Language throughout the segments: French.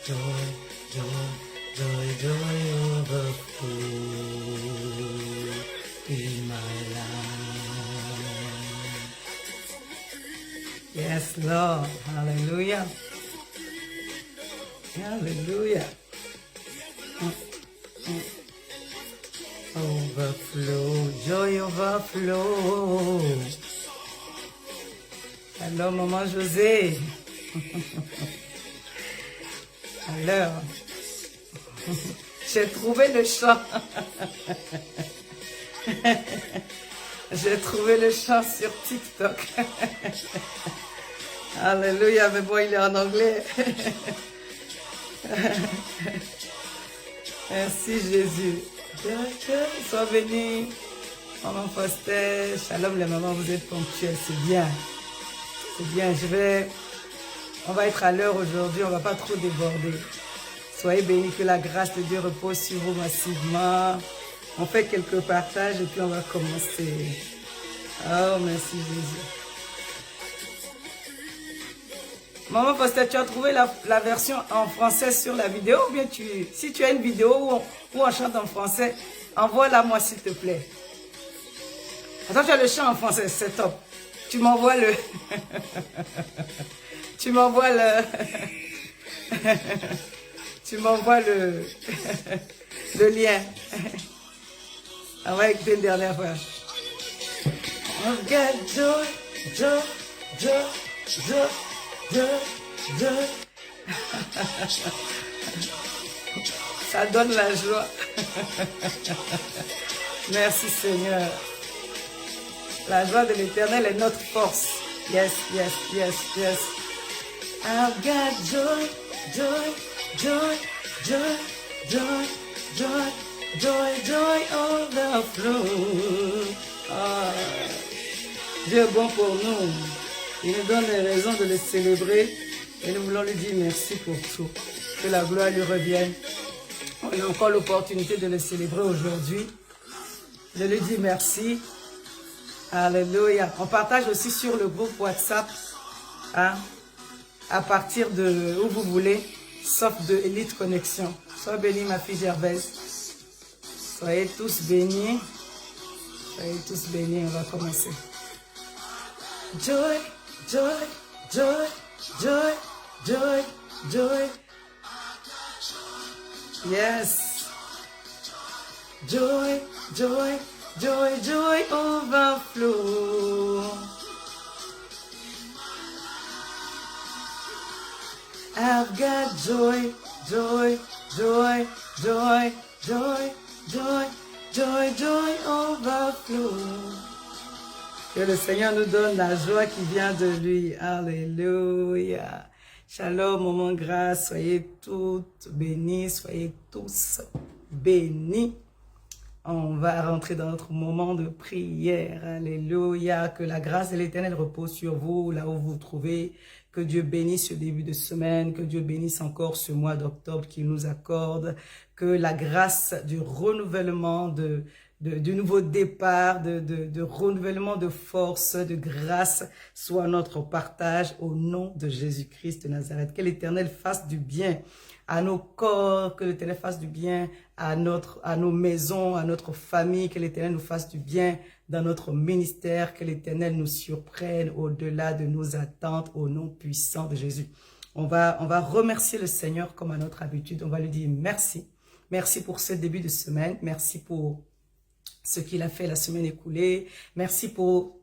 joy, joy, joy, joy overflow in my life. Yes, Lord. Hallelujah. Hallelujah. Overflow, joy overflow. Alors, maman José. Alors, j'ai trouvé le chant. J'ai trouvé le chant sur TikTok. Alléluia, mais bon, il est en anglais. Merci Jésus. Sois béni. Maman Foster, shalom les mamans, vous êtes ponctuelles, c'est bien. C'est bien, on va être à l'heure aujourd'hui, on va pas trop déborder. Soyez bénis, que la grâce de Dieu repose sur vous massivement. On fait quelques partages et puis on va commencer. Oh, merci Jésus. Maman Foster, tu as trouvé la version en français sur la vidéo ou bien si tu as une vidéo où on chante en français, envoie-la moi s'il te plaît. Attends, tu as le chant en français, c'est top. Tu m'envoies le... tu m'envoies le... tu m'envoies le lien. On va écouter une dernière fois. Oh God, joy, joy, joy, joy, joy, joy. Ça donne la joie. Merci Seigneur. La joie de l'Éternel est notre force. Yes, yes, yes, yes. I've got joy, joy, joy, joy, joy, joy, joy, joy overflow. Ah. Dieu est bon pour nous. Il nous donne les raisons de le célébrer et nous voulons lui dire merci pour tout. Que la gloire lui revienne. On a encore l'opportunité de le célébrer aujourd'hui. Je lui dis merci. Alléluia. On partage aussi sur le groupe WhatsApp, hein, à partir de où vous voulez, sauf de Elite Connexion. Sois bénie ma fille Gervaise. Soyez tous bénis. Soyez tous bénis, on va commencer. Joy, joy, joy, joy, joy, joy. Yes. Joy, joy, joy, joy overflow. I've got joy, joy, joy, joy, joy, joy, joy, joy overflow. Que le Seigneur nous donne la joie qui vient de lui. Alléluia. Shalom, moment grâce. Soyez toutes bénies, soyez tous bénis. On va rentrer dans notre moment de prière. Alléluia. Que la grâce de l'Éternel repose sur vous, là où vous vous trouvez. Que Dieu bénisse ce début de semaine. Que Dieu bénisse encore ce mois d'octobre qu'il nous accorde. Que la grâce du renouvellement, du nouveau départ, de renouvellement de force, de grâce soit notre partage au nom de Jésus-Christ de Nazareth. Que l'Éternel fasse du bien à nos corps, que l'Éternel fasse du bien à nos maisons, à notre famille, que l'Éternel nous fasse du bien dans notre ministère, que l'Éternel nous surprenne au-delà de nos attentes au nom puissant de Jésus. On va remercier le Seigneur comme à notre habitude. On va lui dire merci. Merci pour ce début de semaine. Merci pour ce qu'il a fait la semaine écoulée. Merci pour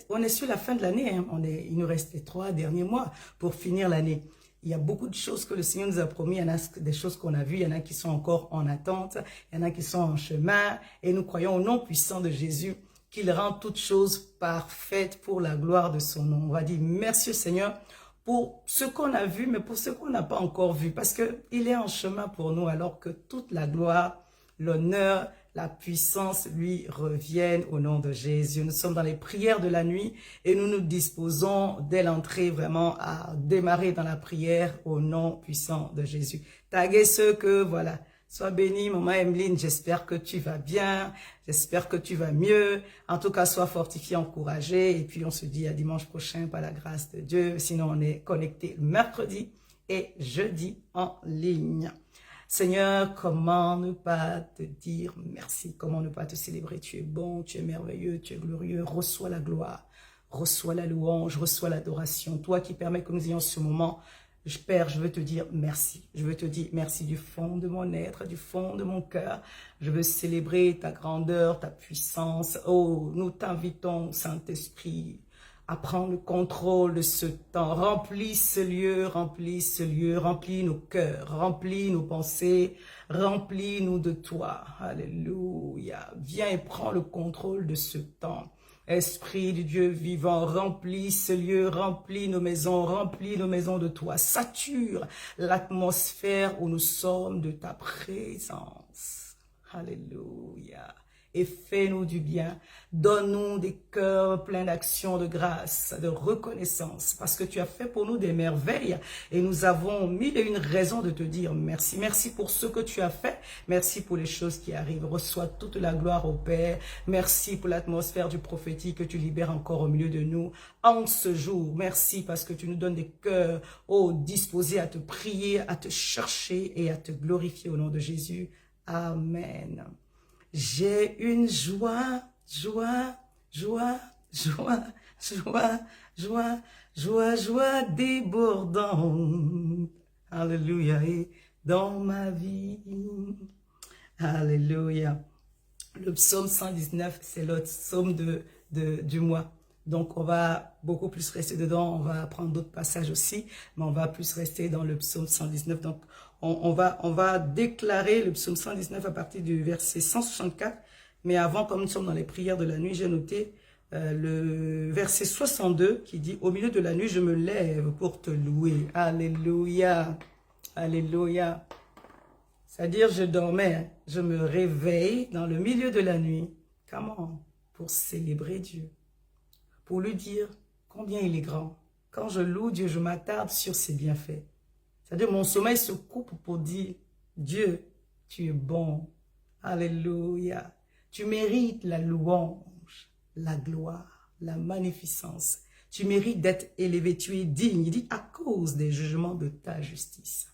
on est sur la fin de l'année. Hein. Il nous reste les 3 derniers mois pour finir l'année. Il y a beaucoup de choses que le Seigneur nous a promis. Il y en a des choses qu'on a vues. Il y en a qui sont encore en attente. Il y en a qui sont en chemin. Et nous croyons au nom puissant de Jésus qu'il rend toutes choses parfaites pour la gloire de son nom. On va dire merci au Seigneur pour ce qu'on a vu, mais pour ce qu'on n'a pas encore vu. Parce qu'il est en chemin pour nous alors que toute la gloire, l'honneur, la puissance lui reviennent au nom de Jésus. Nous sommes dans les prières de la nuit et nous nous disposons dès l'entrée vraiment à démarrer dans la prière au nom puissant de Jésus. Taguez ceux que, voilà, sois béni, maman Emeline, j'espère que tu vas bien, j'espère que tu vas mieux. En tout cas, sois fortifié, encouragé et puis on se dit à dimanche prochain par la grâce de Dieu. Sinon, on est connecté mercredi et jeudi en ligne. Seigneur, comment ne pas te dire merci? Comment ne pas te célébrer? Tu es bon, tu es merveilleux, tu es glorieux. Reçois la gloire, reçois la louange, reçois l'adoration. Toi qui permets que nous ayons ce moment, Père, je veux te dire merci. Je veux te dire merci du fond de mon être, du fond de mon cœur. Je veux célébrer ta grandeur, ta puissance. Oh, nous t'invitons, Saint-Esprit, à prendre le contrôle de ce temps. Remplis ce lieu, remplis nos cœurs, remplis nos pensées, remplis-nous de toi. Alléluia. Viens et prends le contrôle de ce temps. Esprit du Dieu vivant, remplis ce lieu, remplis nos maisons de toi. Sature l'atmosphère où nous sommes de ta présence. Alléluia. Et fais-nous du bien. Donne-nous des cœurs pleins d'actions de grâce, de reconnaissance, parce que tu as fait pour nous des merveilles et nous avons mille et une raisons de te dire merci. Merci pour ce que tu as fait. Merci pour les choses qui arrivent. Reçois toute la gloire au Père. Merci pour l'atmosphère du prophétique que tu libères encore au milieu de nous en ce jour. Merci parce que tu nous donnes des cœurs disposés à te prier, à te chercher et à te glorifier au nom de Jésus. Amen. J'ai une joie débordante. Alléluia. Et dans ma vie. Alléluia. Le psaume 119, c'est l'autre psaume du mois. Donc, on va beaucoup plus rester dedans. On va prendre d'autres passages aussi, mais on va plus rester dans le psaume 119. Donc, on va déclarer le psaume 119 à partir du verset 164. Mais avant, comme nous sommes dans les prières de la nuit, j'ai noté le verset 62 qui dit « Au milieu de la nuit, je me lève pour te louer. » Alléluia. Alléluia. C'est-à-dire, je dormais, je me réveille dans le milieu de la nuit. Comment? Pour célébrer Dieu. Pour lui dire combien il est grand. Quand je loue Dieu, je m'attarde sur ses bienfaits. C'est-à-dire, mon sommeil se coupe pour dire, Dieu, tu es bon. Alléluia. Tu mérites la louange, la gloire, la magnificence. Tu mérites d'être élevé. Tu es digne. Il dit, à cause des jugements de ta justice.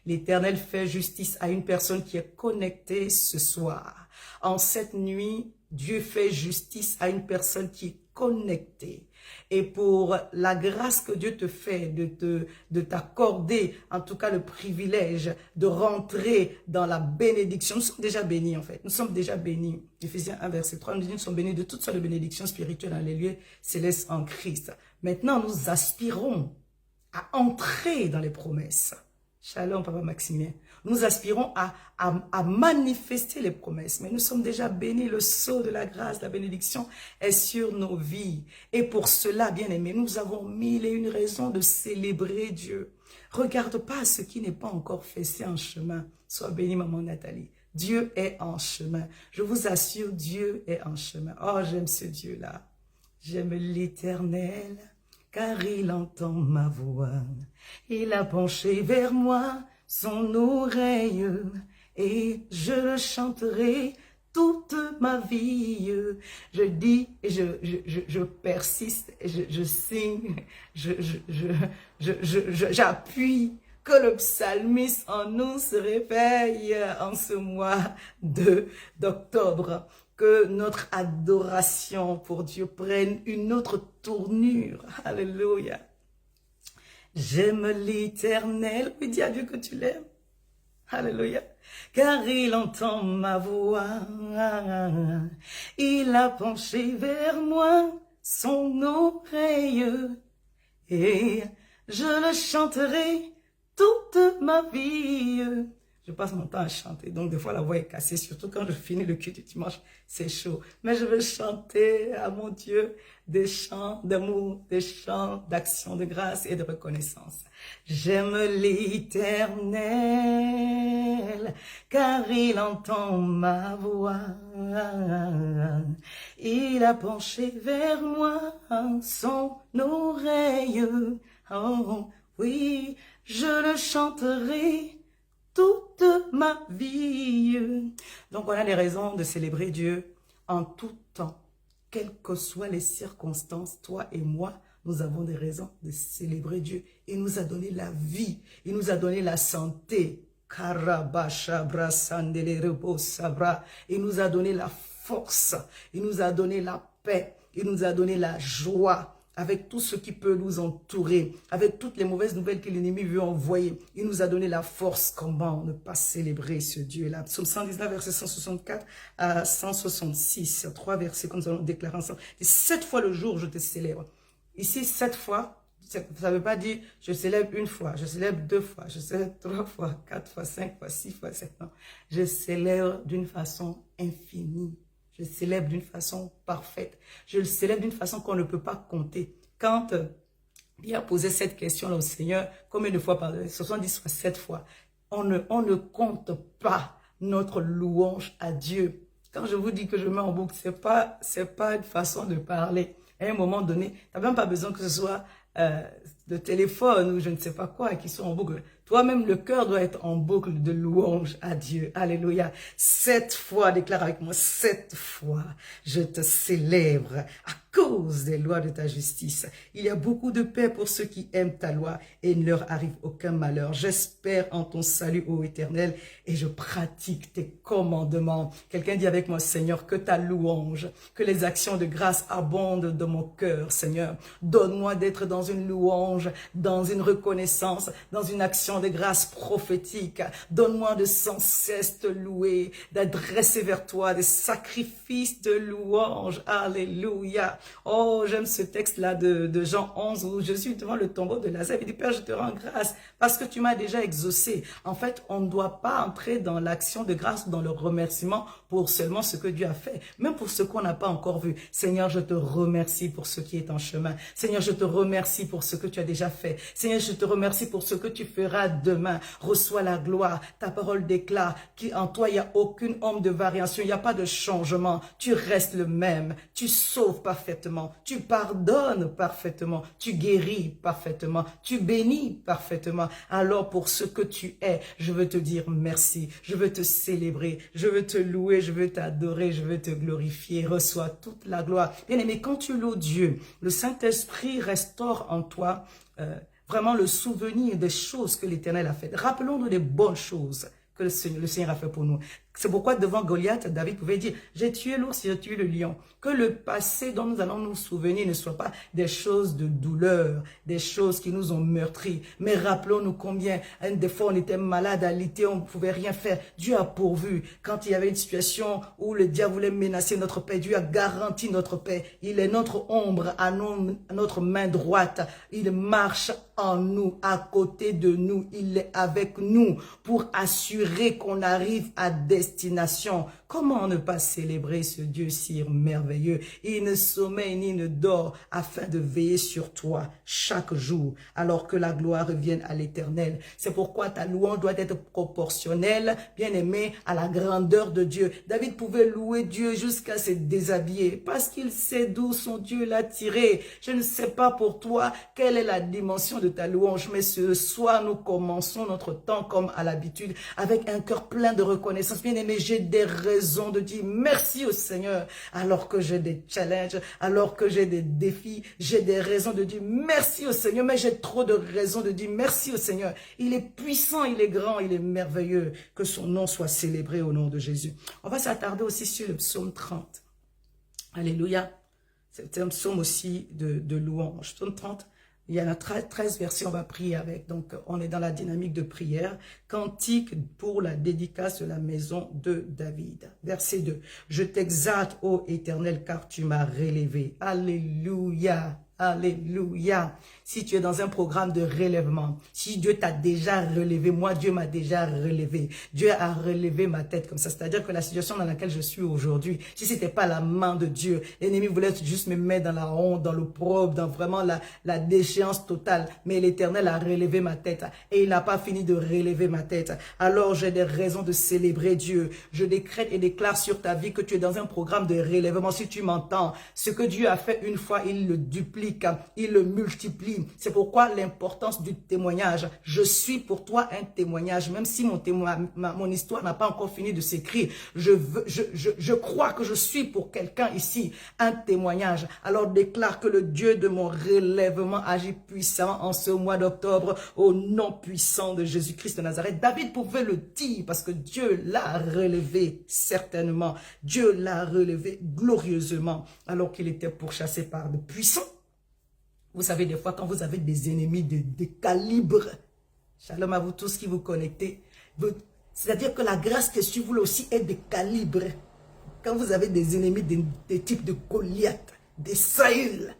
L'Éternel fait justice à une personne qui est connectée ce soir. En cette nuit, Dieu fait justice à une personne qui est connectée. Et pour la grâce que Dieu te fait de t'accorder, en tout cas le privilège de rentrer dans la bénédiction. Nous sommes déjà bénis en fait. Nous sommes déjà bénis. Éphésiens 1 verset 3 nous dit nous sommes bénis de toutes sortes de bénédictions spirituelles dans les lieux célestes en Christ. Maintenant nous aspirons à entrer dans les promesses. Shalom, Papa Maximien. Nous aspirons à manifester les promesses. Mais nous sommes déjà bénis. Le sceau de la grâce, la bénédiction est sur nos vies. Et pour cela, bien aimés, nous avons mille et une raisons de célébrer Dieu. Regarde pas ce qui n'est pas encore fait, c'est en chemin. Sois bénie, maman Nathalie. Dieu est en chemin. Je vous assure, Dieu est en chemin. Oh, j'aime ce Dieu-là. J'aime l'Éternel, car il entend ma voix. Il a penché vers moi son oreille et je le chanterai toute ma vie. Je dis et je persiste et je signe, j'appuie que le psalmiste en nous se réveille en ce mois d'octobre. Que notre adoration pour Dieu prenne une autre tournure. Alléluia. J'aime l'Éternel. Oui, dis à Dieu que tu l'aimes. Alléluia. Car il entend ma voix. Il a penché vers moi son oreille. Et je le chanterai toute ma vie. Je passe mon temps à chanter, donc des fois la voix est cassée, surtout quand je finis le culte du dimanche, c'est chaud. Mais je veux chanter à mon Dieu des chants d'amour, des chants d'action, de grâce et de reconnaissance. J'aime l'Éternel, car il entend ma voix. Il a penché vers moi son oreille. Oh oui, je le chanterai toute ma vie. Donc, on a les raisons de célébrer Dieu en tout temps. Quelles que soient les circonstances, toi et moi, nous avons des raisons de célébrer Dieu. Il nous a donné la vie, il nous a donné la santé. Il nous a donné la force, il nous a donné la paix, il nous a donné la joie. Avec tout ce qui peut nous entourer, avec toutes les mauvaises nouvelles que l'ennemi veut envoyer. Il nous a donné la force. Comment ne pas célébrer ce Dieu-là? Psaume 119, verset 164 à 166. 3 versets que nous allons déclarer ensemble. Et 7 fois le jour, je te célèbre. Ici, 7 fois, ça ne veut pas dire je célèbre une fois, je célèbre 2 fois, je célèbre 3 fois, 4 fois, 5 fois, 6 fois, 7. Non. Je célèbre d'une façon infinie. Je le célèbre d'une façon parfaite. Je le célèbre d'une façon qu'on ne peut pas compter. Quand il a posé cette question-là au Seigneur, combien de fois, 70 fois, 7 fois, on ne compte pas notre louange à Dieu. Quand je vous dis que je mets en boucle, c'est pas une façon de parler. À un moment donné, tu n'as même pas besoin que ce soit de téléphone ou je ne sais pas quoi qui soit en boucle. Toi-même, le cœur doit être en boucle de louange à Dieu. Alléluia. 7 fois, déclare avec moi, 7 fois, je te célèbre à cause des lois de ta justice. Il y a beaucoup de paix pour ceux qui aiment ta loi et il ne leur arrive aucun malheur. J'espère en ton salut, ô Éternel, et je pratique tes commandements. Quelqu'un dit avec moi, Seigneur, que ta louange, que les actions de grâce abondent dans mon cœur, Seigneur. Donne-moi d'être dans une louange, dans une reconnaissance, dans une action de grâce prophétique. Donne-moi de sans cesse te louer, d'adresser vers toi des sacrifices de louange. Alléluia. Oh, j'aime ce texte-là de Jean 11 où je suis devant le tombeau de Lazare. Il dit, Père, je te rends grâce parce que tu m'as déjà exaucé. En fait, on ne doit pas entrer dans l'action de grâce, dans le remerciement pour seulement ce que Dieu a fait, même pour ce qu'on n'a pas encore vu. Seigneur, je te remercie pour ce qui est en chemin. Seigneur, je te remercie pour ce que tu as déjà fait. Seigneur, je te remercie pour ce que tu feras demain. Reçois la gloire. Ta parole déclare qu'en toi, il n'y a aucune ombre de variation. Il n'y a pas de changement. Tu restes le même. Tu sauves parfaitement. Tu pardonnes parfaitement. Tu guéris parfaitement. Tu bénis parfaitement. Alors, pour ce que tu es, je veux te dire merci. Je veux te célébrer. Je veux te louer. Je veux t'adorer. Je veux te glorifier. Reçois toute la gloire. Bien-aimé, quand tu loues Dieu, le Saint-Esprit restaure en toi vraiment le souvenir des choses que l'Éternel a faites. Rappelons-nous des bonnes choses que le Seigneur a fait pour nous. C'est pourquoi devant Goliath, David pouvait dire, j'ai tué l'ours, j'ai tué le lion. Que le passé dont nous allons nous souvenir ne soit pas des choses de douleur, des choses qui nous ont meurtris. Mais rappelons-nous combien, des fois on était malade, alité, on ne pouvait rien faire. Dieu a pourvu. Quand il y avait une situation où le diable voulait menacer notre paix, Dieu a garanti notre paix. Il est notre ombre à notre main droite. Il marche en nous, à côté de nous. Il est avec nous pour assurer qu'on arrive à destination. Comment ne pas célébrer ce Dieu si merveilleux? Il ne sommeille ni ne dort afin de veiller sur toi chaque jour, alors que la gloire revienne à l'Éternel. C'est pourquoi ta louange doit être proportionnelle, bien aimé, à la grandeur de Dieu. David pouvait louer Dieu jusqu'à se déshabiller, parce qu'il sait d'où son Dieu l'a tiré. Je ne sais pas pour toi quelle est la dimension de ta louange, mais ce soir, nous commençons notre temps comme à l'habitude, avec un cœur plein de reconnaissance. Bien aimé, j'ai des raisons de dire merci au Seigneur, alors que j'ai des challenges, alors que j'ai des défis, j'ai des raisons de dire merci au Seigneur, mais j'ai trop de raisons de dire merci au Seigneur. Il est puissant, il est grand, il est merveilleux, que son nom soit célébré au nom de Jésus. On va s'attarder aussi sur le psaume 30. Alléluia. C'est un psaume aussi de louange. Psaume 30. Il y en a 13 versets, on va prier avec. Donc, on est dans la dynamique de prière. Cantique pour la dédicace de la maison de David. Verset 2. Je t'exalte, ô Éternel, car tu m'as relevé. Alléluia. Alléluia. Si tu es dans un programme de relèvement, si Dieu t'a déjà relevé, moi Dieu m'a déjà relevé. Dieu a relevé ma tête comme ça. C'est-à-dire que la situation dans laquelle je suis aujourd'hui, si c'était pas la main de Dieu, l'ennemi voulait juste me mettre dans la honte, dans l'opprobre, dans vraiment la déchéance totale. Mais l'Éternel a relevé ma tête et il n'a pas fini de relever ma tête. Alors j'ai des raisons de célébrer Dieu. Je décrète et déclare sur ta vie que tu es dans un programme de relèvement. Si tu m'entends, ce que Dieu a fait une fois, il le duplique duplique, il le multiplie. C'est pourquoi l'importance du témoignage. Je suis pour toi un témoignage, même si mon histoire n'a pas encore fini de s'écrire. Je crois que je suis pour quelqu'un ici un témoignage. Alors déclare que le Dieu de mon relèvement agit puissamment en ce mois d'octobre au nom puissant de Jésus-Christ de Nazareth. David pouvait le dire parce que Dieu l'a relevé certainement. Dieu l'a relevé glorieusement alors qu'il était pourchassé par de puissants. Vous savez, des fois, quand vous avez des ennemis de calibre, shalom à vous tous qui vous connectez, c'est-à-dire que la grâce qui est sur vous aussi est de calibre. Quand vous avez des ennemis des types de Goliath, des Saül,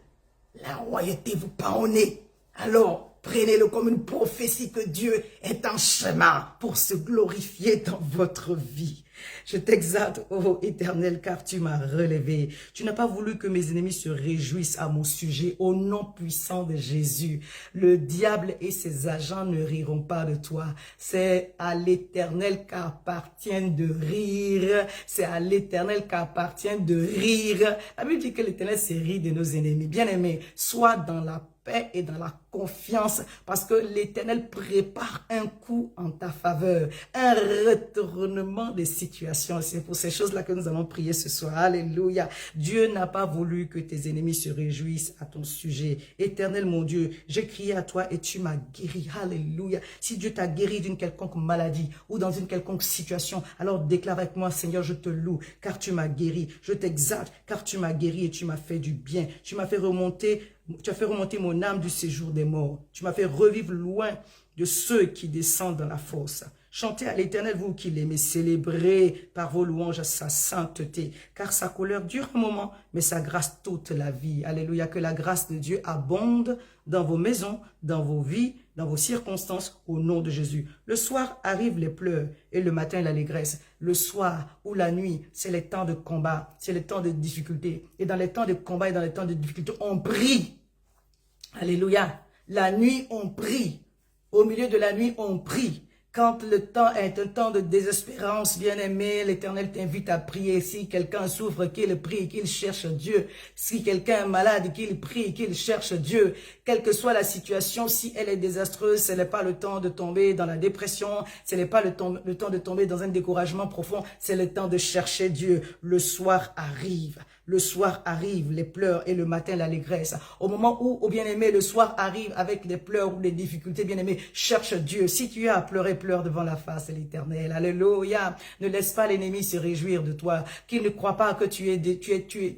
la royauté vous pend au nez. Alors, prenez-le comme une prophétie que Dieu est en chemin pour se glorifier dans votre vie. Je t'exalte, ô Éternel, car tu m'as relevé. Tu n'as pas voulu que mes ennemis se réjouissent à mon sujet. Au nom puissant de Jésus, le diable et ses agents ne riront pas de toi. C'est à l'Éternel qu'appartient de rire. C'est à l'Éternel qu'appartient de rire. La Bible dit que l'Éternel se rit de nos ennemis. Bien-aimés, sois dans la paix et dans la confiance parce que l'Éternel prépare un coup en ta faveur, un retournement des situations. C'est pour ces choses-là que nous allons prier ce soir. Alléluia. Dieu n'a pas voulu que tes ennemis se réjouissent à ton sujet. Éternel mon Dieu, j'ai crié à toi et tu m'as guéri. Alléluia. Si Dieu t'a guéri d'une quelconque maladie ou dans une quelconque situation, alors déclare avec moi, Seigneur, je te loue car tu m'as guéri. Je t'exalte car tu m'as guéri et tu m'as fait du bien. Tu m'as fait remonter. Tu as fait remonter mon âme du séjour des morts. Tu m'as fait revivre loin de ceux qui descendent dans la fosse. Chantez à l'Éternel, vous qui l'aimez, célébrez par vos louanges sa sainteté, car sa colère dure un moment, mais sa grâce toute la vie. Alléluia, que la grâce de Dieu abonde dans vos maisons, dans vos vies, dans vos circonstances, au nom de Jésus. Le soir arrivent les pleurs et le matin l'allégresse. Le soir ou la nuit, c'est les temps de combat, c'est les temps de difficulté. Et dans les temps de combat et dans les temps de difficulté, on prie. Alléluia. La nuit, on prie. Au milieu de la nuit, on prie. Quand le temps est un temps de désespérance, bien-aimé, l'Éternel t'invite à prier. Si quelqu'un souffre, qu'il prie, qu'il cherche Dieu. Si quelqu'un est malade, qu'il prie, qu'il cherche Dieu. Quelle que soit la situation, si elle est désastreuse, ce n'est pas le temps de tomber dans la dépression, ce n'est pas le temps de tomber dans un découragement profond, c'est le temps de chercher Dieu. Le soir arrive. Le soir arrive, les pleurs et le matin l'allégresse. Au moment où, au bien-aimé, le soir arrive avec les pleurs ou les difficultés, bien-aimé, cherche Dieu. Si tu as à pleurer, pleure devant la face de l'Éternel. Alléluia. Ne laisse pas l'ennemi se réjouir de toi. Qu'il ne croit pas que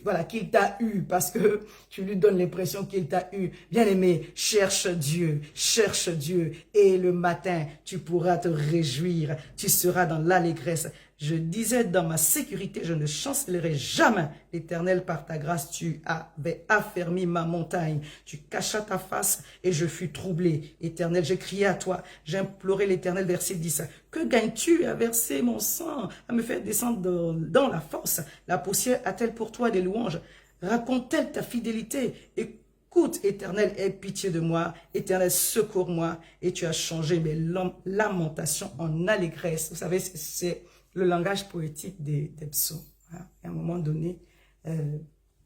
voilà, qu'il t'a eu parce que tu lui donnes l'impression qu'il t'a eu. Bien-aimé, cherche Dieu. Cherche Dieu. Et le matin, tu pourras te réjouir. Tu seras dans l'allégresse. Je disais dans ma sécurité, je ne chancellerai jamais. L'Éternel, par ta grâce, tu avais affermi ma montagne. Tu cachas ta face et je fus troublé. Éternel, j'ai crié à toi. J'ai imploré l'Éternel, verset 10. Que gagnes-tu à verser mon sang, à me faire descendre dans la force? La poussière a-t-elle pour toi des louanges? Raconte-t-elle ta fidélité? Écoute, Éternel, aie pitié de moi. Éternel, secours-moi. Et tu as changé mes lamentations en allégresse. Vous savez, c'est le langage poétique des psaumes. Hein. À un moment donné,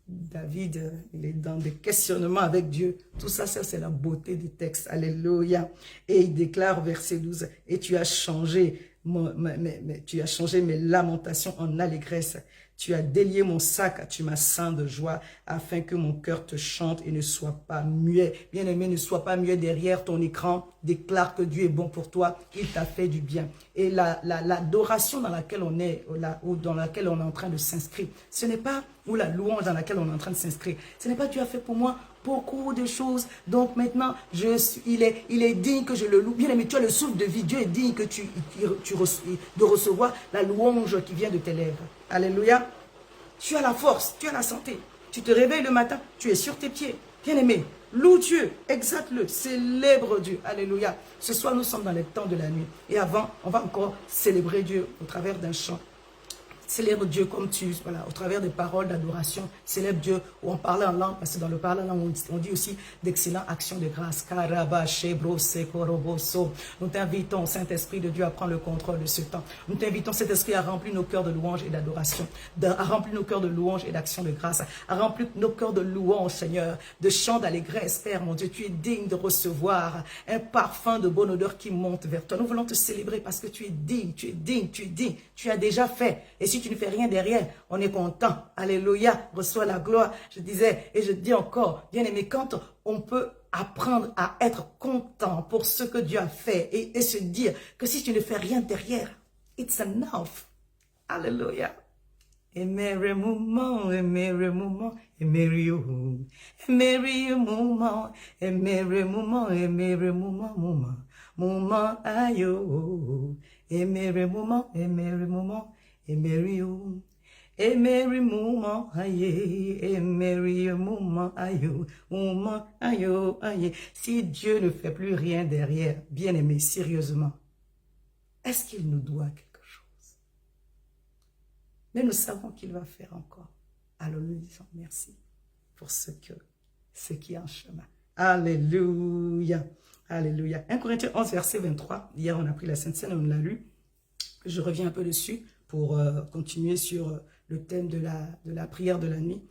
David, il est dans des questionnements avec Dieu. Tout ça, c'est la beauté du texte. Alléluia. Et il déclare, verset 12, « Et tu as changé mes lamentations en allégresse. Tu as délié mon sac, tu m'as ceint de joie, afin que mon cœur te chante et ne soit pas muet. » Bien-aimé, ne sois pas muet derrière ton écran. Déclare que Dieu est bon pour toi, qu'il t'a fait du bien. Et l'adoration dans laquelle on est, ou dans laquelle on est en train de s'inscrire, ce n'est pas, ou la louange dans laquelle on est en train de s'inscrire, ce n'est pas Dieu a fait pour moi beaucoup de choses. Donc maintenant, il est digne que je le loue. Bien aimé, tu as le souffle de vie. Dieu est digne que de recevoir la louange qui vient de tes lèvres. Alléluia. Tu as la force, tu as la santé. Tu te réveilles le matin, tu es sur tes pieds. Bien aimé, loue Dieu, exalte-le, célèbre Dieu. Alléluia. Ce soir, nous sommes dans les temps de la nuit. Et avant, on va encore célébrer Dieu au travers d'un chant. Célèbre Dieu comme tu, voilà, au travers des paroles d'adoration, célèbre Dieu, où on parlait en langue, parce que dans le parler en langue, on dit aussi d'excellentes actions de grâce. Nous t'invitons, Saint-Esprit de Dieu, à prendre le contrôle de ce temps. Nous t'invitons, Saint-Esprit, à remplir nos cœurs de louange et d'adoration, à remplir nos cœurs de louange et d'action de grâce, à remplir nos cœurs de louange, Seigneur, de chants d'allégresse, Père, mon Dieu, tu es digne de recevoir un parfum de bonne odeur qui monte vers toi. Nous voulons te célébrer parce que tu es digne, tu es digne, tu es digne, tu as déjà fait. Et si tu ne fais rien derrière, on est content. Alléluia, reçois la gloire. Je disais, et je dis encore, bien aimé, quand on peut apprendre à être content pour ce que Dieu a fait et se dire que si tu ne fais rien derrière, it's enough. Alléluia. Emere moment, emere moment, emere moment, emere moment, emere moment, emere moment, moment, moment ayo, emere moment, emere moment, emere moment. Emere moment, aïe, emere moment, aïe, moment, aïe, aïe. Si Dieu ne fait plus rien derrière, bien aimé, sérieusement, est-ce qu'il nous doit quelque chose? Mais nous savons qu'il va faire encore. Alors nous disons merci pour ce qui est en chemin. Alléluia. Alléluia. 1 Corinthiens 11, verset 23. Hier, on a pris la Sainte Seine, on l'a lu. Je reviens un peu dessus pour continuer sur le thème de la prière de la nuit.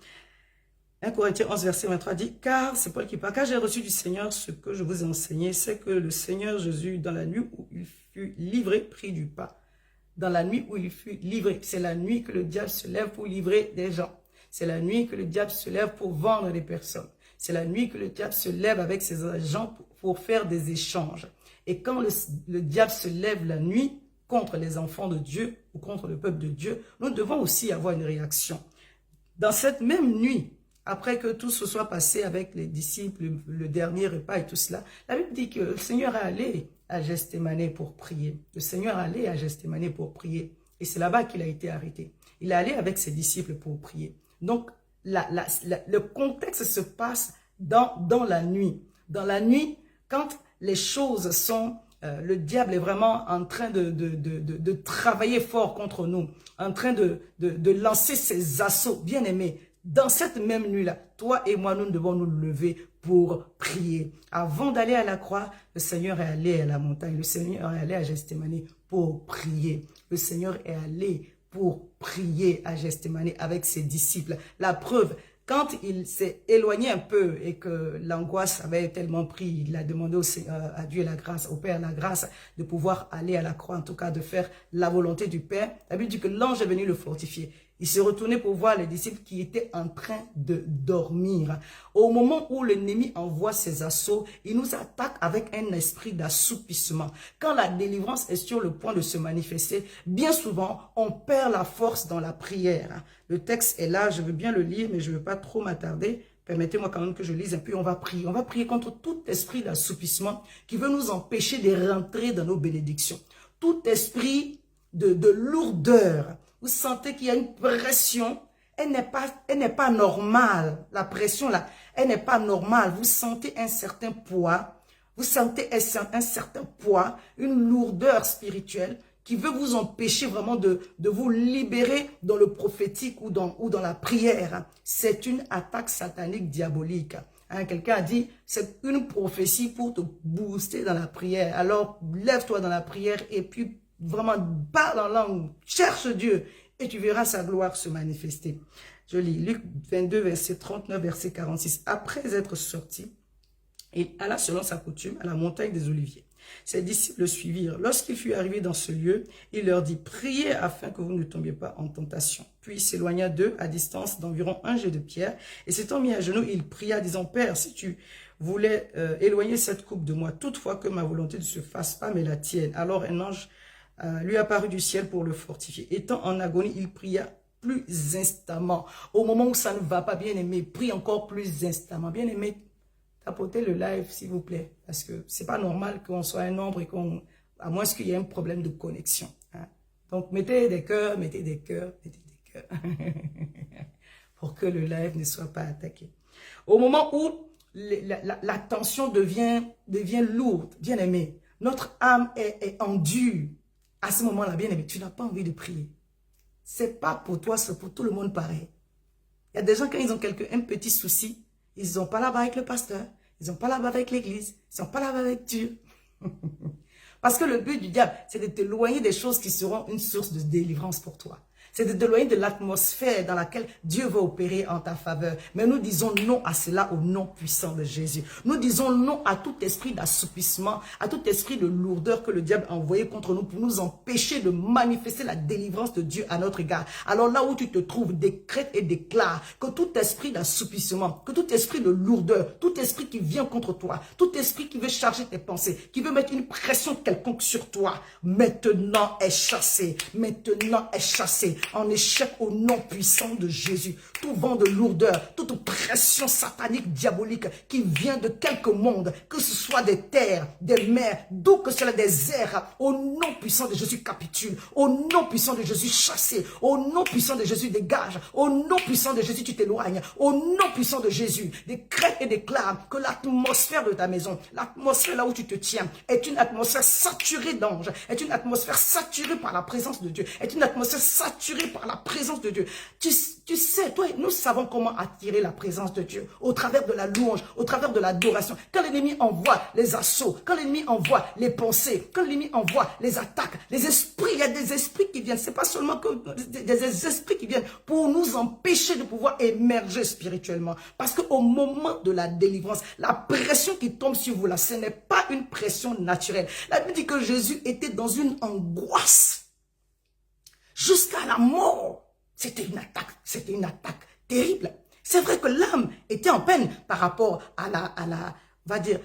1 Corinthiens 11, verset 23 dit, car, c'est Paul qui parle, car j'ai reçu du Seigneur ce que je vous ai enseigné, c'est que le Seigneur Jésus, dans la nuit où il fut livré, prit du pain. Dans la nuit où il fut livré, c'est la nuit que le diable se lève pour livrer des gens. C'est la nuit que le diable se lève pour vendre des personnes. C'est la nuit que le diable se lève avec ses agents pour faire des échanges. Et quand le diable se lève la nuit contre les enfants de Dieu ou contre le peuple de Dieu, nous devons aussi avoir une réaction. Dans cette même nuit, après que tout se soit passé avec les disciples, le dernier repas et tout cela, la Bible dit que le Seigneur est allé à Gethsémani pour prier. Le Seigneur est allé à Gethsémani pour prier. Et c'est là-bas qu'il a été arrêté. Il est allé avec ses disciples pour prier. Donc, le contexte se passe dans la nuit. Dans la nuit, quand les choses sont... le diable est vraiment en train de travailler fort contre nous, en train de lancer ses assauts. Bien aimés, dans cette même nuit-là, toi et moi, nous devons nous lever pour prier. Avant d'aller à la croix, le Seigneur est allé à la montagne. Le Seigneur est allé à Gethsémani pour prier. Le Seigneur est allé pour prier à Gethsémani avec ses disciples. La preuve, quand il s'est éloigné un peu et que l'angoisse avait tellement pris, il a demandé à Dieu la grâce, au Père la grâce de pouvoir aller à la croix, en tout cas de faire la volonté du Père. La Bible dit que l'ange est venu le fortifier. Il s'est retourné pour voir les disciples qui étaient en train de dormir. Au moment où l'ennemi envoie ses assauts, il nous attaque avec un esprit d'assoupissement. Quand la délivrance est sur le point de se manifester, bien souvent, on perd la force dans la prière. Le texte est là, je veux bien le lire, mais je ne veux pas trop m'attarder. Permettez-moi quand même que je lise un peu, on va prier. On va prier contre tout esprit d'assoupissement qui veut nous empêcher de rentrer dans nos bénédictions. Tout esprit de lourdeur. Vous sentez qu'il y a une pression, elle n'est pas normale. La pression là, elle n'est pas normale. Vous sentez un certain poids, vous sentez un certain poids, une lourdeur spirituelle qui veut vous empêcher vraiment de vous libérer dans le prophétique ou dans la prière. C'est une attaque satanique diabolique. Hein, quelqu'un a dit, c'est une prophétie pour te booster dans la prière. Alors, lève-toi dans la prière et puis vraiment parle en langue, cherche Dieu et tu verras sa gloire se manifester. Je lis Luc 22, verset 39, verset 46. Après être sorti, il alla selon sa coutume à la montagne des Oliviers. Ses disciples le suivirent. Lorsqu'il fut arrivé dans ce lieu, il leur dit, priez afin que vous ne tombiez pas en tentation. Puis il s'éloigna d'eux à distance d'environ un jet de pierre et s'étant mis à genoux, il pria disant, Père, si tu voulais éloigner cette coupe de moi, toutefois que ma volonté ne se fasse pas, mais la tienne. Alors un ange lui apparut du ciel pour le fortifier. Étant en agonie, il pria plus instamment. Au moment où ça ne va pas, bien aimé, prie encore plus instamment. Bien aimé, tapotez le live, s'il vous plaît, parce que c'est pas normal qu'on soit un nombre et à moins qu'il y ait un problème de connexion. Hein. Donc, mettez des cœurs, mettez des cœurs, mettez des cœurs, pour que le live ne soit pas attaqué. Au moment où la tension devient lourde, bien aimé, notre âme est en dur. À ce moment-là, bien aimé, tu n'as pas envie de prier. c'est pas pour toi, c'est pour tout le monde pareil. Il y a des gens, quand ils ont un petit souci, ils n'ont pas là-bas avec le pasteur, ils n'ont pas là-bas avec l'église, ils n'ont pas là-bas avec Dieu. Parce que le but du diable, c'est de t'éloigner des choses qui seront une source de délivrance pour toi. C'est de t'éloigner de l'atmosphère dans laquelle Dieu va opérer en ta faveur. Mais nous disons non à cela au nom puissant de Jésus. Nous disons non à tout esprit d'assoupissement, à tout esprit de lourdeur que le diable a envoyé contre nous pour nous empêcher de manifester la délivrance de Dieu à notre égard. Alors là où tu te trouves, décrète et déclare que tout esprit d'assoupissement, que tout esprit de lourdeur, tout esprit qui vient contre toi, tout esprit qui veut charger tes pensées, qui veut mettre une pression quelconque sur toi, maintenant est chassé, maintenant est chassé. En échec au nom puissant de Jésus. Tout vent de lourdeur, toute pression satanique, diabolique qui vient de quelque monde, que ce soit des terres, des mers, d'où que cela des airs, au nom puissant de Jésus capitule, au nom puissant de Jésus chassé, au nom puissant de Jésus dégage, au nom puissant de Jésus tu t'éloignes, au nom puissant de Jésus décrète et déclare que l'atmosphère de ta maison, l'atmosphère là où tu te tiens, est une atmosphère saturée d'anges, est une atmosphère saturée par la présence de Dieu, est une atmosphère saturée par la présence de Dieu. Tu sais, toi, nous savons comment attirer la présence de Dieu au travers de la louange, au travers de l'adoration. Quand l'ennemi envoie les assauts, quand l'ennemi envoie les pensées, quand l'ennemi envoie les attaques, les esprits, il y a des esprits qui viennent. C'est pas seulement que des esprits qui viennent pour nous empêcher de pouvoir émerger spirituellement. Parce qu'au moment de la délivrance, la pression qui tombe sur vous là, ce n'est pas une pression naturelle. La Bible dit que Jésus était dans une angoisse jusqu'à la mort. C'était une attaque terrible. C'est vrai que l'âme était en peine par rapport à va dire,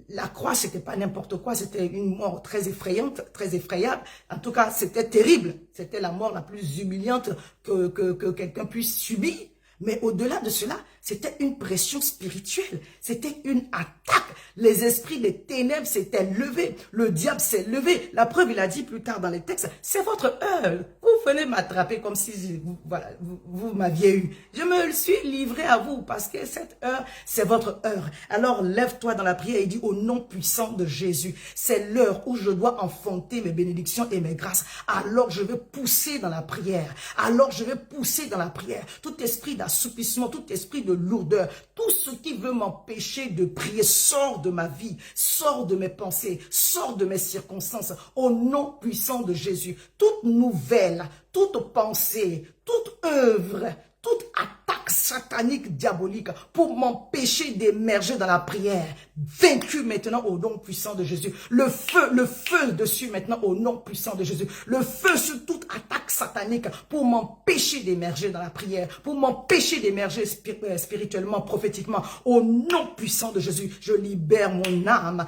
la croix, c'était pas n'importe quoi, c'était une mort très effrayante, très effrayable. En tout cas, c'était terrible. C'était la mort la plus humiliante que quelqu'un puisse subir. Mais au-delà de cela, c'était une pression spirituelle. C'était une attaque. Les esprits des ténèbres s'étaient levés. Le diable s'est levé. La preuve, il a dit plus tard dans les textes, c'est votre heure. Vous venez m'attraper comme si vous m'aviez eu. Je me suis livré à vous parce que cette heure, c'est votre heure. Alors, lève-toi dans la prière et dis au nom puissant de Jésus. C'est l'heure où je dois enfanter mes bénédictions et mes grâces. Alors, je vais pousser dans la prière. Alors, je vais pousser dans la prière. Tout esprit d'assoupissement, tout esprit de lourdeur, tout ce qui veut m'empêcher de prier, sort de ma vie, sort de mes pensées, sort de mes circonstances, au nom puissant de Jésus. Toute nouvelle, toute pensée, toute œuvre, toute attaque satanique, diabolique, pour m'empêcher d'émerger dans la prière, vaincu maintenant au nom puissant de Jésus. Le feu dessus maintenant au nom puissant de Jésus. Le feu sur toute attaque satanique pour m'empêcher d'émerger dans la prière, pour m'empêcher d'émerger spirituellement, prophétiquement, au nom puissant de Jésus. Je libère mon âme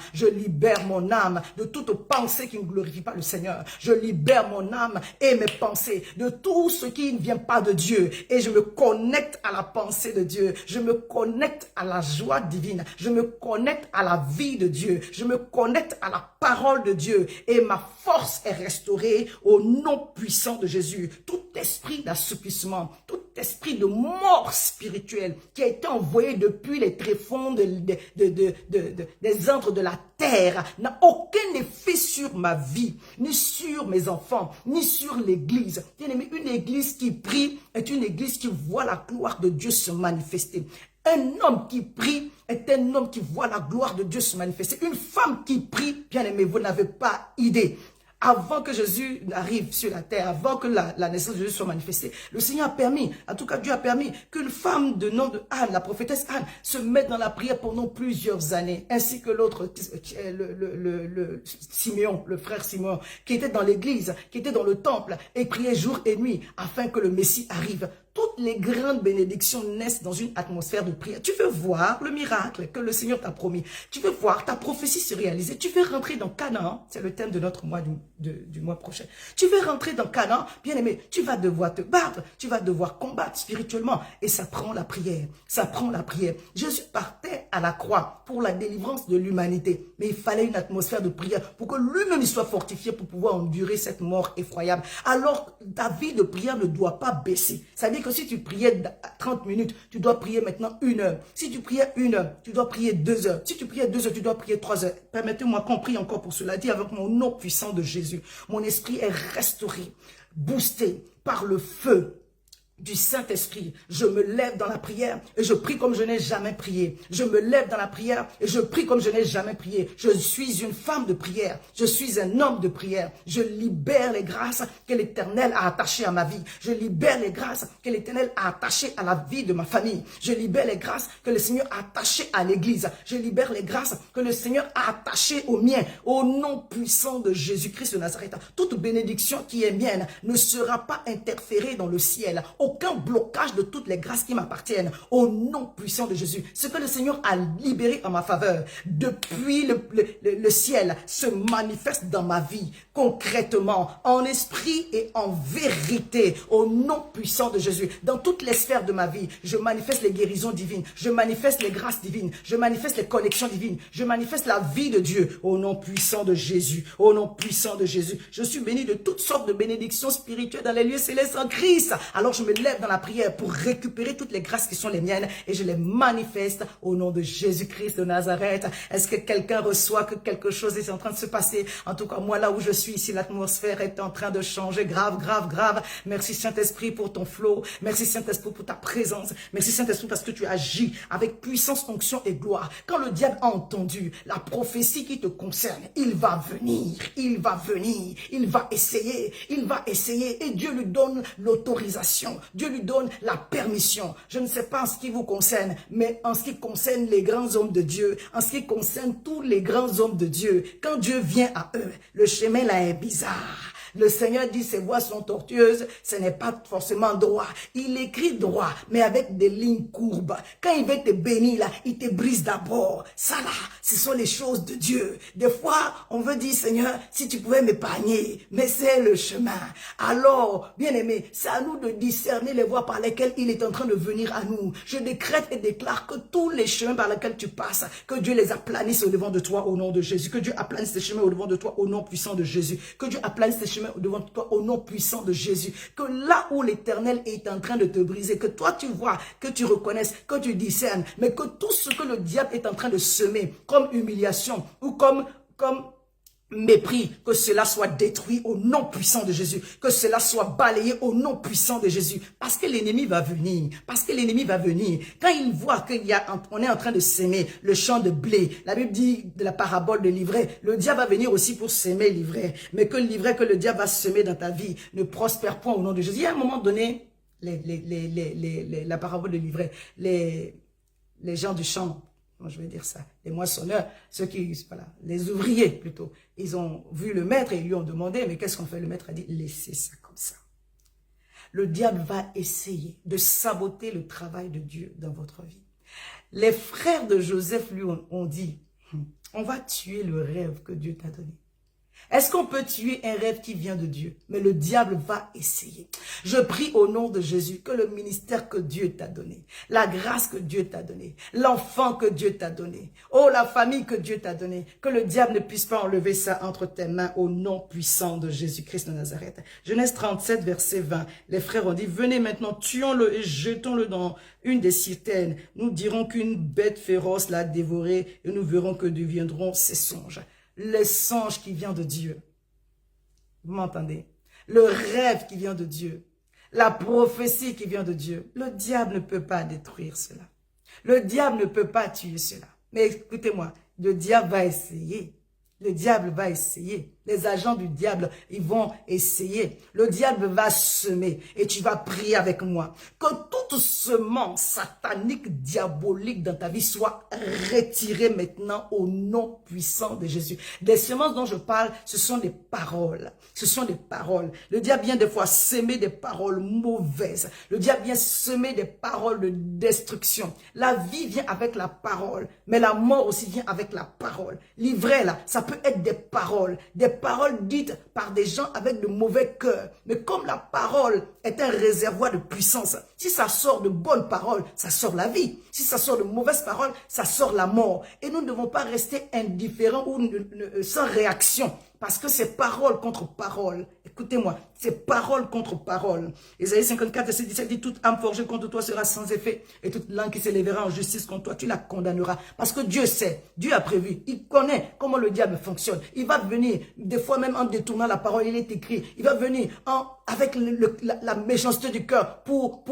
de toute pensée qui ne glorifie pas le Seigneur. Je libère mon âme et mes pensées de tout ce qui ne vient pas de Dieu et je me connecte à la pensée de Dieu. Je me connecte à la joie divine. Je me connecte à la vie de Dieu. Je me connecte à la parole de Dieu et ma force est restaurée au nom puissant de Jésus. Tout esprit d'assoupissement, tout esprit de mort spirituelle qui a été envoyé depuis les tréfonds des antres de la terre n'a aucun effet sur ma vie, ni sur mes enfants, ni sur l'église. Bien-aimé, une église qui prie est une église qui voit la gloire de Dieu se manifester. Un homme qui prie est un homme qui voit la gloire de Dieu se manifester. Une femme qui prie, bien aimé, vous n'avez pas idée. Avant que Jésus arrive sur la terre, avant que la naissance de Jésus soit manifestée, le Seigneur a permis, en tout cas Dieu a permis qu'une femme de nom de Anne, la prophétesse Anne, se mette dans la prière pendant plusieurs années, ainsi que l'autre, Simeon, le frère Simeon, qui était dans l'église, qui était dans le temple, et priait jour et nuit, afin que le Messie arrive. Toutes les grandes bénédictions naissent dans une atmosphère de prière. Tu veux voir le miracle que le Seigneur t'a promis. Tu veux voir ta prophétie se réaliser. Tu veux rentrer dans Canaan. C'est le thème de notre mois du mois prochain. Tu veux rentrer dans Canaan. Bien aimé, tu vas devoir te battre. Tu vas devoir combattre spirituellement. Et ça prend la prière. Ça prend la prière. Jésus partait à la croix pour la délivrance de l'humanité. Mais il fallait une atmosphère de prière pour que lui-même soit fortifié pour pouvoir endurer cette mort effroyable. Alors, ta vie de prière ne doit pas baisser. Ça veut dire que si tu priais 30 minutes, tu dois prier maintenant 1 heure. Si tu priais 1 heure, tu dois prier 2 heures. Si tu priais 2 heures, tu dois prier 3 heures. Permettez-moi qu'on prie encore pour cela. Dis avec mon nom puissant de Jésus. Mon esprit est restauré. boosté par le feu du Saint-Esprit, je me lève dans la prière et je prie comme je n'ai jamais prié. Je me lève dans la prière et je prie comme je n'ai jamais prié. Je suis une femme de prière. Je suis un homme de prière. Je libère les grâces que l'Éternel a attachées à ma vie. Je libère les grâces que l'Éternel a attachées à la vie de ma famille. Je libère les grâces que le Seigneur a attachées à l'Église. Je libère les grâces que le Seigneur a attachées aux miens. Au nom puissant de Jésus-Christ de Nazareth, toute bénédiction qui est mienne ne sera pas interférée dans le ciel. Aucun blocage de toutes les grâces qui m'appartiennent au nom puissant de Jésus. Ce que le Seigneur a libéré en ma faveur depuis le ciel se manifeste dans ma vie concrètement, en esprit et en vérité au nom puissant de Jésus. Dans toutes les sphères de ma vie, je manifeste les guérisons divines, je manifeste les grâces divines, je manifeste les connexions divines, je manifeste la vie de Dieu au nom puissant de Jésus, au nom puissant de Jésus. Je suis béni de toutes sortes de bénédictions spirituelles dans les lieux célestes en Christ. Alors je me lève dans la prière pour récupérer toutes les grâces qui sont les miennes et je les manifeste au nom de Jésus-Christ de Nazareth. Est-ce que quelqu'un reçoit que quelque chose est en train de se passer? En tout cas, moi là où je suis ici, l'atmosphère est en train de changer grave, grave, grave. Merci Saint-Esprit pour ton flot. Merci Saint-Esprit pour ta présence. Merci Saint-Esprit parce que tu agis avec puissance, onction et gloire. Quand le diable a entendu la prophétie qui te concerne, il va venir, il va venir, il va essayer et Dieu lui donne l'autorisation. Dieu lui donne la permission. Je ne sais pas en ce qui vous concerne, mais en ce qui concerne les grands hommes de Dieu, en ce qui concerne tous les grands hommes de Dieu, quand Dieu vient à eux, le chemin là est bizarre. Le Seigneur dit ses voies sont tortueuses, ce n'est pas forcément droit. Il écrit droit, mais avec des lignes courbes. Quand il veut te bénir, là, il te brise d'abord. Ça là, ce sont les choses de Dieu. Des fois, on veut dire, Seigneur, si tu pouvais m'épargner, mais c'est le chemin. Alors, bien aimé, c'est à nous de discerner les voies par lesquelles il est en train de venir à nous. Je décrète et déclare que tous les chemins par lesquels tu passes, que Dieu les aplanisse au devant de toi au nom de Jésus. Que Dieu aplanisse tes chemins au devant de toi au nom puissant de Jésus. Que Dieu aplanisse tes chemins devant toi au nom puissant de Jésus. Que là où l'Éternel est en train de te briser, que toi tu vois, que tu reconnaisses, que tu discernes, mais que tout ce que le diable est en train de semer comme humiliation ou comme mépris, que cela soit détruit au nom puissant de Jésus, que cela soit balayé au nom puissant de Jésus, parce que l'ennemi va venir, quand il voit qu'on est en train de s'aimer le champ de blé, la Bible dit de la parabole de l'ivraie, le diable va venir aussi pour s'aimer l'ivraie, mais que l'ivraie que le diable va semer dans ta vie ne prospère point au nom de Jésus. Il y a un moment donné, la parabole de l'ivraie, les gens du champ, moi, je vais dire ça, les moissonneurs, ceux qui, voilà, les ouvriers plutôt, ils ont vu le maître et ils lui ont demandé, mais qu'est-ce qu'on fait? Le maître a dit, laissez ça comme ça. Le diable va essayer de saboter le travail de Dieu dans votre vie. Les frères de Joseph lui ont dit, on va tuer le rêve que Dieu t'a donné. Est-ce qu'on peut tuer un rêve qui vient de Dieu? Mais le diable va essayer. Je prie au nom de Jésus que le ministère que Dieu t'a donné, la grâce que Dieu t'a donnée, l'enfant que Dieu t'a donné, oh la famille que Dieu t'a donnée, que le diable ne puisse pas enlever ça entre tes mains au nom puissant de Jésus-Christ de Nazareth. Genèse 37, verset 20. Les frères ont dit, venez maintenant, tuons-le et jetons-le dans une des citernes. Nous dirons qu'une bête féroce l'a dévoré et nous verrons que deviendront ses songes. Les songes qui viennent de Dieu. Vous m'entendez? Le rêve qui vient de Dieu. La prophétie qui vient de Dieu. Le diable ne peut pas détruire cela. Le diable ne peut pas tuer cela. Mais écoutez-moi, le diable va essayer. Le diable va essayer. Les agents du diable, ils vont essayer. Le diable va semer et tu vas prier avec moi. Que toute semence satanique, diabolique dans ta vie soit retirée maintenant au nom puissant de Jésus. Les semences dont je parle, ce sont des paroles. Ce sont des paroles. Le diable vient des fois semer des paroles mauvaises. Le diable vient semer des paroles de destruction. La vie vient avec la parole, mais la mort aussi vient avec la parole. L'ivraie là, ça peut être des paroles dites par des gens avec de mauvais cœurs. Mais comme la parole est un réservoir de puissance, si ça sort de bonnes paroles, ça sort la vie. Si ça sort de mauvaises paroles, ça sort la mort. Et nous ne devons pas rester indifférents ou sans réaction. Parce que c'est parole contre parole. Écoutez-moi, c'est parole contre parole. Ésaïe 54, verset 17 dit, toute âme forgée contre toi sera sans effet. Et toute langue qui s'élèvera en justice contre toi, tu la condamneras. Parce que Dieu sait, Dieu a prévu. Il connaît comment le diable fonctionne. Il va venir, des fois même en détournant la parole, il est écrit. Il va venir en avec la méchanceté du cœur pour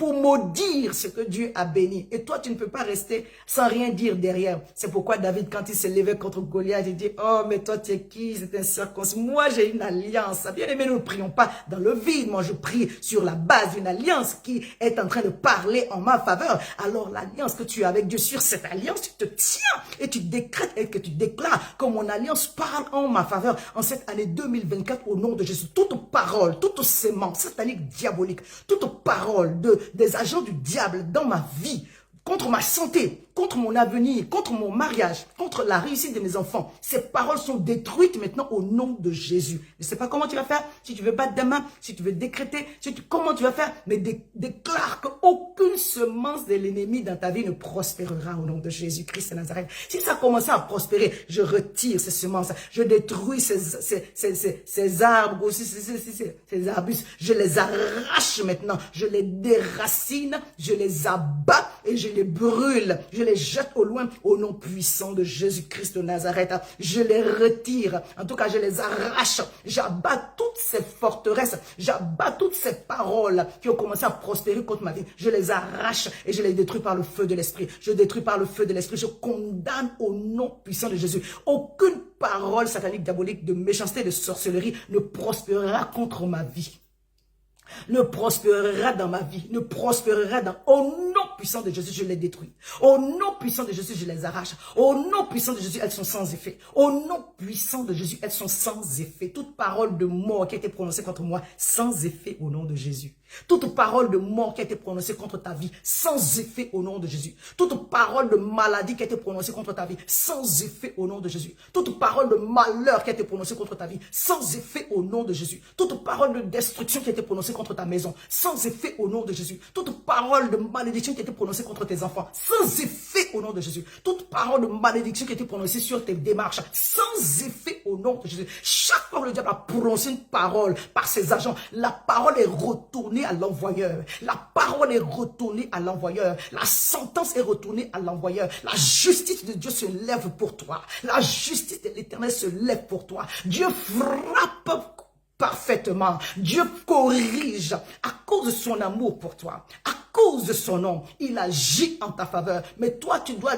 maudire ce que Dieu a béni. Et toi, tu ne peux pas rester sans rien dire derrière. C'est pourquoi David, quand il s'est levé contre Goliath, il dit, oh, mais toi, tu es qui? C'est un circoncis. Moi, j'ai une alliance. Bien aimé, nous ne prions pas dans le vide. Moi, je prie sur la base d'une alliance qui est en train de parler en ma faveur. Alors, l'alliance que tu as avec Dieu, sur cette alliance, tu te tiens et tu décrètes et que tu déclares que mon alliance parle en ma faveur. En cette année 2024, au nom de Jésus, toute parole, toute sémence satanique diabolique, toute parole des agents du diable dans ma vie, contre ma santé, contre mon avenir, contre mon mariage, contre la réussite de mes enfants. Ces paroles sont détruites maintenant au nom de Jésus. Je ne sais pas comment tu vas faire, si tu veux battre des mains, si tu veux décréter, comment tu vas faire, mais déclare qu'aucune semence de l'ennemi dans ta vie ne prospérera au nom de Jésus-Christ de Nazareth. Si ça commence à prospérer, je retire ces semences, je détruis ces arbres, aussi ces arbustes, je les arrache maintenant, je les déracine, je les abats et je les brûle, je les jette au loin au nom puissant de Jésus-Christ de Nazareth. Je les retire, en tout cas je les arrache, j'abats toutes ces forteresses, j'abats toutes ces paroles qui ont commencé à prospérer contre ma vie. Je les arrache et je les détruis par le feu de l'esprit. Je détruis par le feu de l'esprit, je condamne au nom puissant de Jésus. Aucune parole satanique, diabolique, de méchanceté, de sorcellerie ne prospérera contre ma vie, ne prospérera dans ma vie, ne prospérera dans... Au nom puissant de Jésus, je les détruis. Au nom puissant de Jésus, je les arrache. Au nom puissant de Jésus, elles sont sans effet. Au nom puissant de Jésus, elles sont sans effet. Toute parole de mort qui a été prononcée contre moi, sans effet au nom de Jésus. Toute parole de mort qui a été prononcée contre ta vie, sans effet au nom de Jésus. Toute parole de maladie qui a été prononcée contre ta vie, sans effet au nom de Jésus. Toute parole de malheur qui a été prononcée contre ta vie, sans effet au nom de Jésus. Toute parole de destruction qui a été prononcée contre ta maison, sans effet au nom de Jésus. Toute parole de malédiction qui a été prononcée contre tes enfants, sans effet au nom de Jésus. Toute parole de malédiction qui a été prononcée sur tes démarches, sans effet au nom de Jésus. Chaque fois que le diable a prononcé une parole par ses agents, la parole est retournée à l'envoyeur. La parole est retournée à l'envoyeur. La sentence est retournée à l'envoyeur. La justice de Dieu se lève pour toi. La justice de l'Éternel se lève pour toi. Dieu frappe parfaitement. Dieu corrige à cause de son amour pour toi. À cause de son nom, il agit en ta faveur. Mais toi, tu dois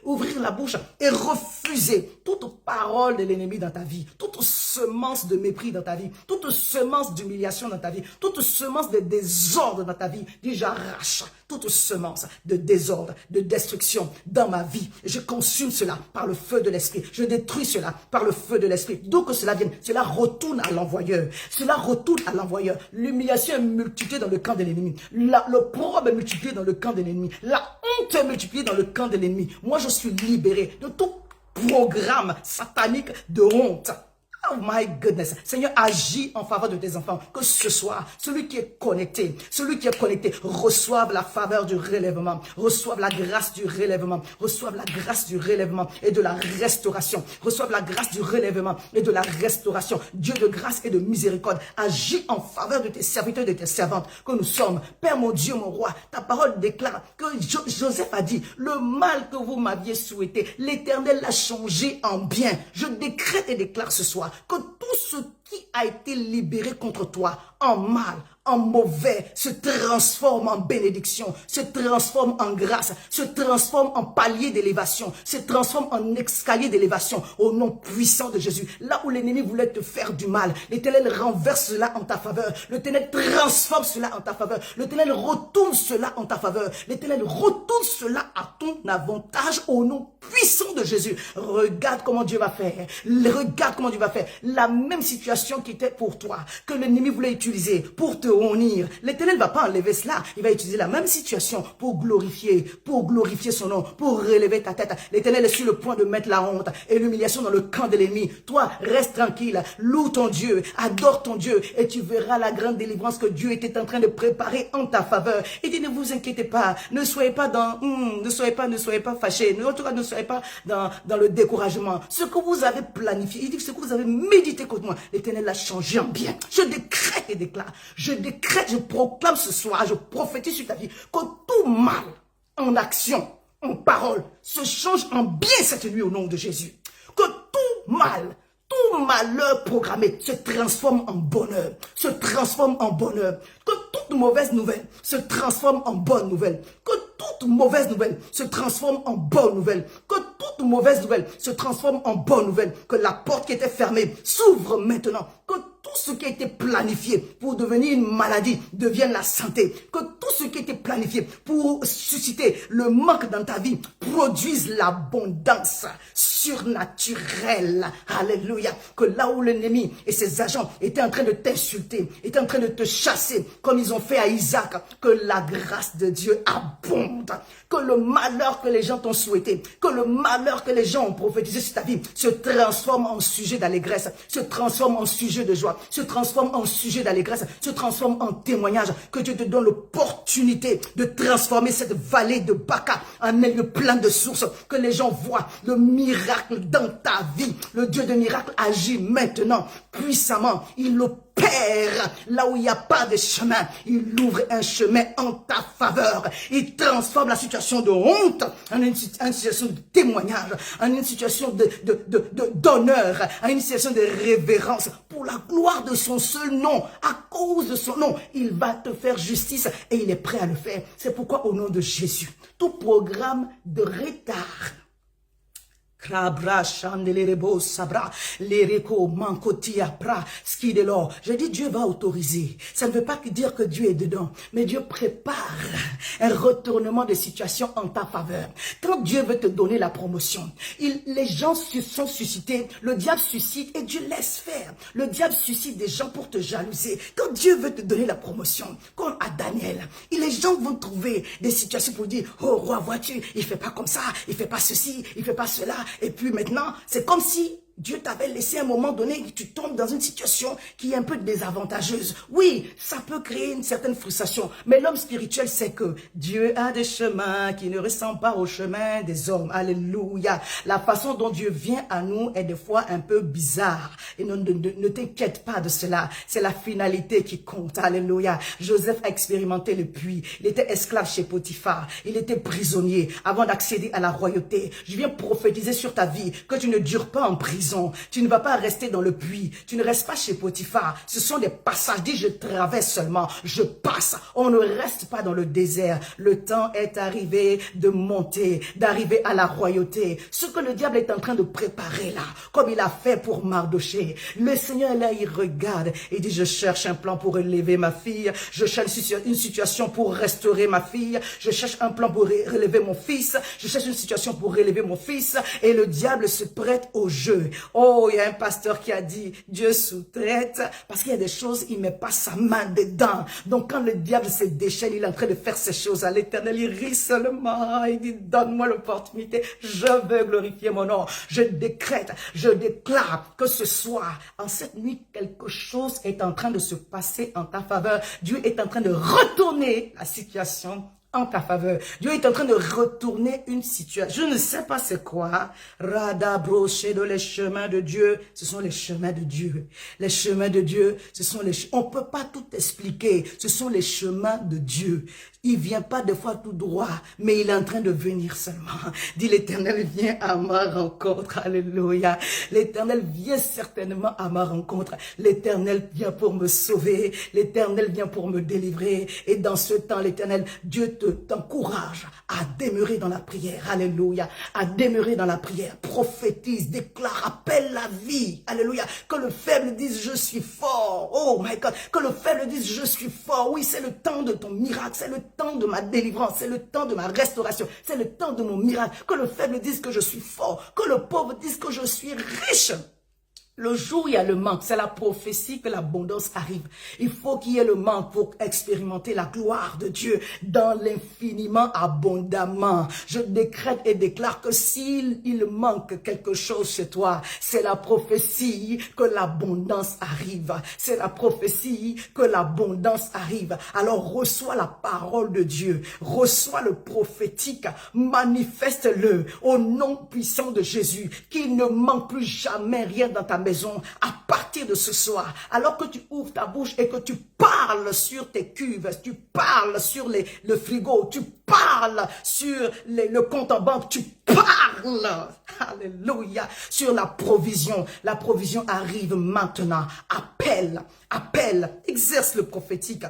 ouvrir la bouche et refuser toute parole de l'ennemi dans ta vie, toute semence de mépris dans ta vie, toute semence d'humiliation dans ta vie, toute semence de désordre dans ta vie. Dis, j'arrache toute semence de désordre, de destruction dans ma vie. Je consume cela par le feu de l'esprit. Je détruis cela par le feu de l'esprit. D'où que cela vienne, cela retourne à l'envoyeur. Cela retourne à l'envoyeur. L'humiliation est multipliée dans le camp de l'ennemi. Le problème est multiplié dans le camp de l'ennemi. La honte est multipliée dans le camp de l'ennemi. Moi, je suis libéré de tout programme satanique de honte. Oh my goodness. Seigneur, agis en faveur de tes enfants. Que ce soir, celui qui est connecté, reçoive la faveur du relèvement, reçoive la grâce du relèvement, reçoive la grâce du relèvement et de la restauration, reçoive la grâce du relèvement et de la restauration. Dieu de grâce et de miséricorde, agis en faveur de tes serviteurs et de tes servantes que nous sommes. Père mon Dieu, mon roi, ta parole déclare que Joseph a dit, le mal que vous m'aviez souhaité, l'Éternel l'a changé en bien. Je décrète et déclare ce soir que tout ce qui a été libéré contre toi en mal, en mauvais, se transforme en bénédiction, se transforme en grâce, se transforme en palier d'élévation, se transforme en escalier d'élévation au nom puissant de Jésus. Là où l'ennemi voulait te faire du mal, l'Éternel renverse cela en ta faveur, l'Éternel transforme cela en ta faveur, l'Éternel retourne cela en ta faveur, l'Éternel retourne cela à ton avantage au nom puissant de Jésus. Regarde comment Dieu va faire, regarde comment Dieu va faire. La même situation qui était pour toi, que l'ennemi voulait utiliser pour te honir, l'Éternel ne va pas enlever cela. Il va utiliser la même situation pour glorifier son nom, pour relever ta tête. L'Éternel est sur le point de mettre la honte et l'humiliation dans le camp de l'ennemi. Toi, reste tranquille, loue ton Dieu, adore ton Dieu et tu verras la grande délivrance que Dieu était en train de préparer en ta faveur. Et dit, ne vous inquiétez pas, ne soyez pas fâchés, en tout cas ne soyez pas dans le découragement. Ce que vous avez planifié, il dit que ce que vous avez médité contre moi, l'Éternel l'a changé en bien. Je décrète et déclare, je décrète, je proclame ce soir, je prophétise sur ta vie que tout mal en action, en parole, se change en bien cette nuit au nom de Jésus. Que tout malheur programmé se transforme en bonheur, se transforme en bonheur. Que toute mauvaise nouvelle se transforme en bonne nouvelle. Que toute mauvaise nouvelle se transforme en bonne nouvelle. Que toute mauvaise nouvelle se transforme en bonne nouvelle. Que la porte qui était fermée s'ouvre maintenant. Que tout ce qui a été planifié pour devenir une maladie devienne la santé. Que tout ce qui a été planifié pour susciter le manque dans ta vie produise l'abondance surnaturelle. Alléluia. Que là où l'ennemi et ses agents étaient en train de t'insulter, étaient en train de te chasser, comme ils ont fait à Isaac, que la grâce de Dieu abonde. Que le malheur que les gens t'ont souhaité, que le malheur que les gens ont prophétisé sur ta vie se transforme en sujet d'allégresse, se transforme en sujet de joie, se transforme en sujet d'allégresse, se transforme en témoignage. Que Dieu te donne l'opportunité de transformer cette vallée de Baca en un lieu plein de sources. Que les gens voient le miracle dans ta vie. Le Dieu de miracle agit maintenant puissamment. Il opère là où il n'y a pas de chemin. Il ouvre un chemin en ta faveur. Il transforme la situation de honte en une situation de témoignage, en une situation d'honneur, en une situation de révérence. Pour la gloire de son seul nom, à cause de son nom, il va te faire justice et il est prêt à le faire. C'est pourquoi au nom de Jésus, tout programme de retard, Krabra, chandelerebo, sabra, l'ereko, mankotia, pra, skidelo. Je dis Dieu va autoriser. Ça ne veut pas dire que Dieu est dedans, mais Dieu prépare un retournement de situation en ta faveur. Quand Dieu veut te donner la promotion, les gens se sont suscités, le diable suscite et Dieu laisse faire. Le diable suscite des gens pour te jalouser. Quand Dieu veut te donner la promotion, comme à Daniel, et les gens vont trouver des situations pour dire, oh roi, vois-tu, il fait pas comme ça, il fait pas ceci, il fait pas cela. Et puis maintenant, c'est comme si Dieu t'avait laissé à un moment donné que tu tombes dans une situation qui est un peu désavantageuse. Oui, ça peut créer une certaine frustration. Mais l'homme spirituel sait que Dieu a des chemins qui ne ressemblent pas aux chemins des hommes. Alléluia. La façon dont Dieu vient à nous est des fois un peu bizarre. Et ne t'inquiète pas de cela. C'est la finalité qui compte. Alléluia. Joseph a expérimenté le puits. Il était esclave chez Potiphar. Il était prisonnier avant d'accéder à la royauté. Je viens prophétiser sur ta vie que tu ne dures pas en prison. Tu ne vas pas rester dans le puits. Tu ne restes pas chez Potiphar. Ce sont des passages. Dis, je traverse seulement. Je passe. On ne reste pas dans le désert. Le temps est arrivé de monter, d'arriver à la royauté. Ce que le diable est en train de préparer là, comme il a fait pour Mardoché. Le Seigneur là, il regarde et dit, je cherche un plan pour élever ma fille. Je cherche une situation pour restaurer ma fille. Je cherche un plan pour relever mon fils. Je cherche une situation pour relever mon fils. Et le diable se prête au jeu. Oh, il y a un pasteur qui a dit, Dieu sous-traite, parce qu'il y a des choses, il ne met pas sa main dedans. Donc quand le diable se déchaîne, il est en train de faire ces choses à l'Éternel, il rit seulement, il dit, donne-moi l'opportunité, je veux glorifier mon nom. Je décrète, je déclare que ce soir, en cette nuit, quelque chose est en train de se passer en ta faveur. Dieu est en train de retourner la situation en ta faveur. Dieu est en train de retourner une situation. Je ne sais pas c'est quoi. Rada broché de les chemins de Dieu. Ce sont les chemins de Dieu. Les chemins de Dieu, ce sont les... On peut pas tout expliquer. Ce sont les chemins de Dieu. Il vient pas des fois tout droit, mais il est en train de venir seulement. Dis, l'Éternel vient à ma rencontre. Alléluia. L'Éternel vient certainement à ma rencontre. L'Éternel vient pour me sauver. L'Éternel vient pour me délivrer. Et dans ce temps, l'Éternel, Dieu t'encourage à demeurer dans la prière. Alléluia. À demeurer dans la prière. Prophétise, déclare, appelle la vie. Alléluia. Que le faible dise, je suis fort. Oh my God. Que le faible dise, je suis fort. Oui, c'est le temps de ton miracle. C'est le temps de ma délivrance, c'est le temps de ma restauration, c'est le temps de mon miracle. Que le faible dise que je suis fort, que le pauvre dise que je suis riche. Le jour où il y a le manque, c'est la prophétie que l'abondance arrive. Il faut qu'il y ait le manque pour expérimenter la gloire de Dieu dans l'infiniment abondamment. Je décrète et déclare que s'il manque quelque chose chez toi, c'est la prophétie que l'abondance arrive. C'est la prophétie que l'abondance arrive. Alors reçois la parole de Dieu, reçois le prophétique, manifeste-le au nom puissant de Jésus, qu'il ne manque plus jamais rien dans ta maison à partir de ce soir, alors que tu ouvres ta bouche et que tu parles sur tes cuves, tu parles sur le frigo, tu parles sur le compte en banque, tu parles parle, alléluia, sur la provision. La provision arrive maintenant. Appelle, appelle, exerce le prophétique.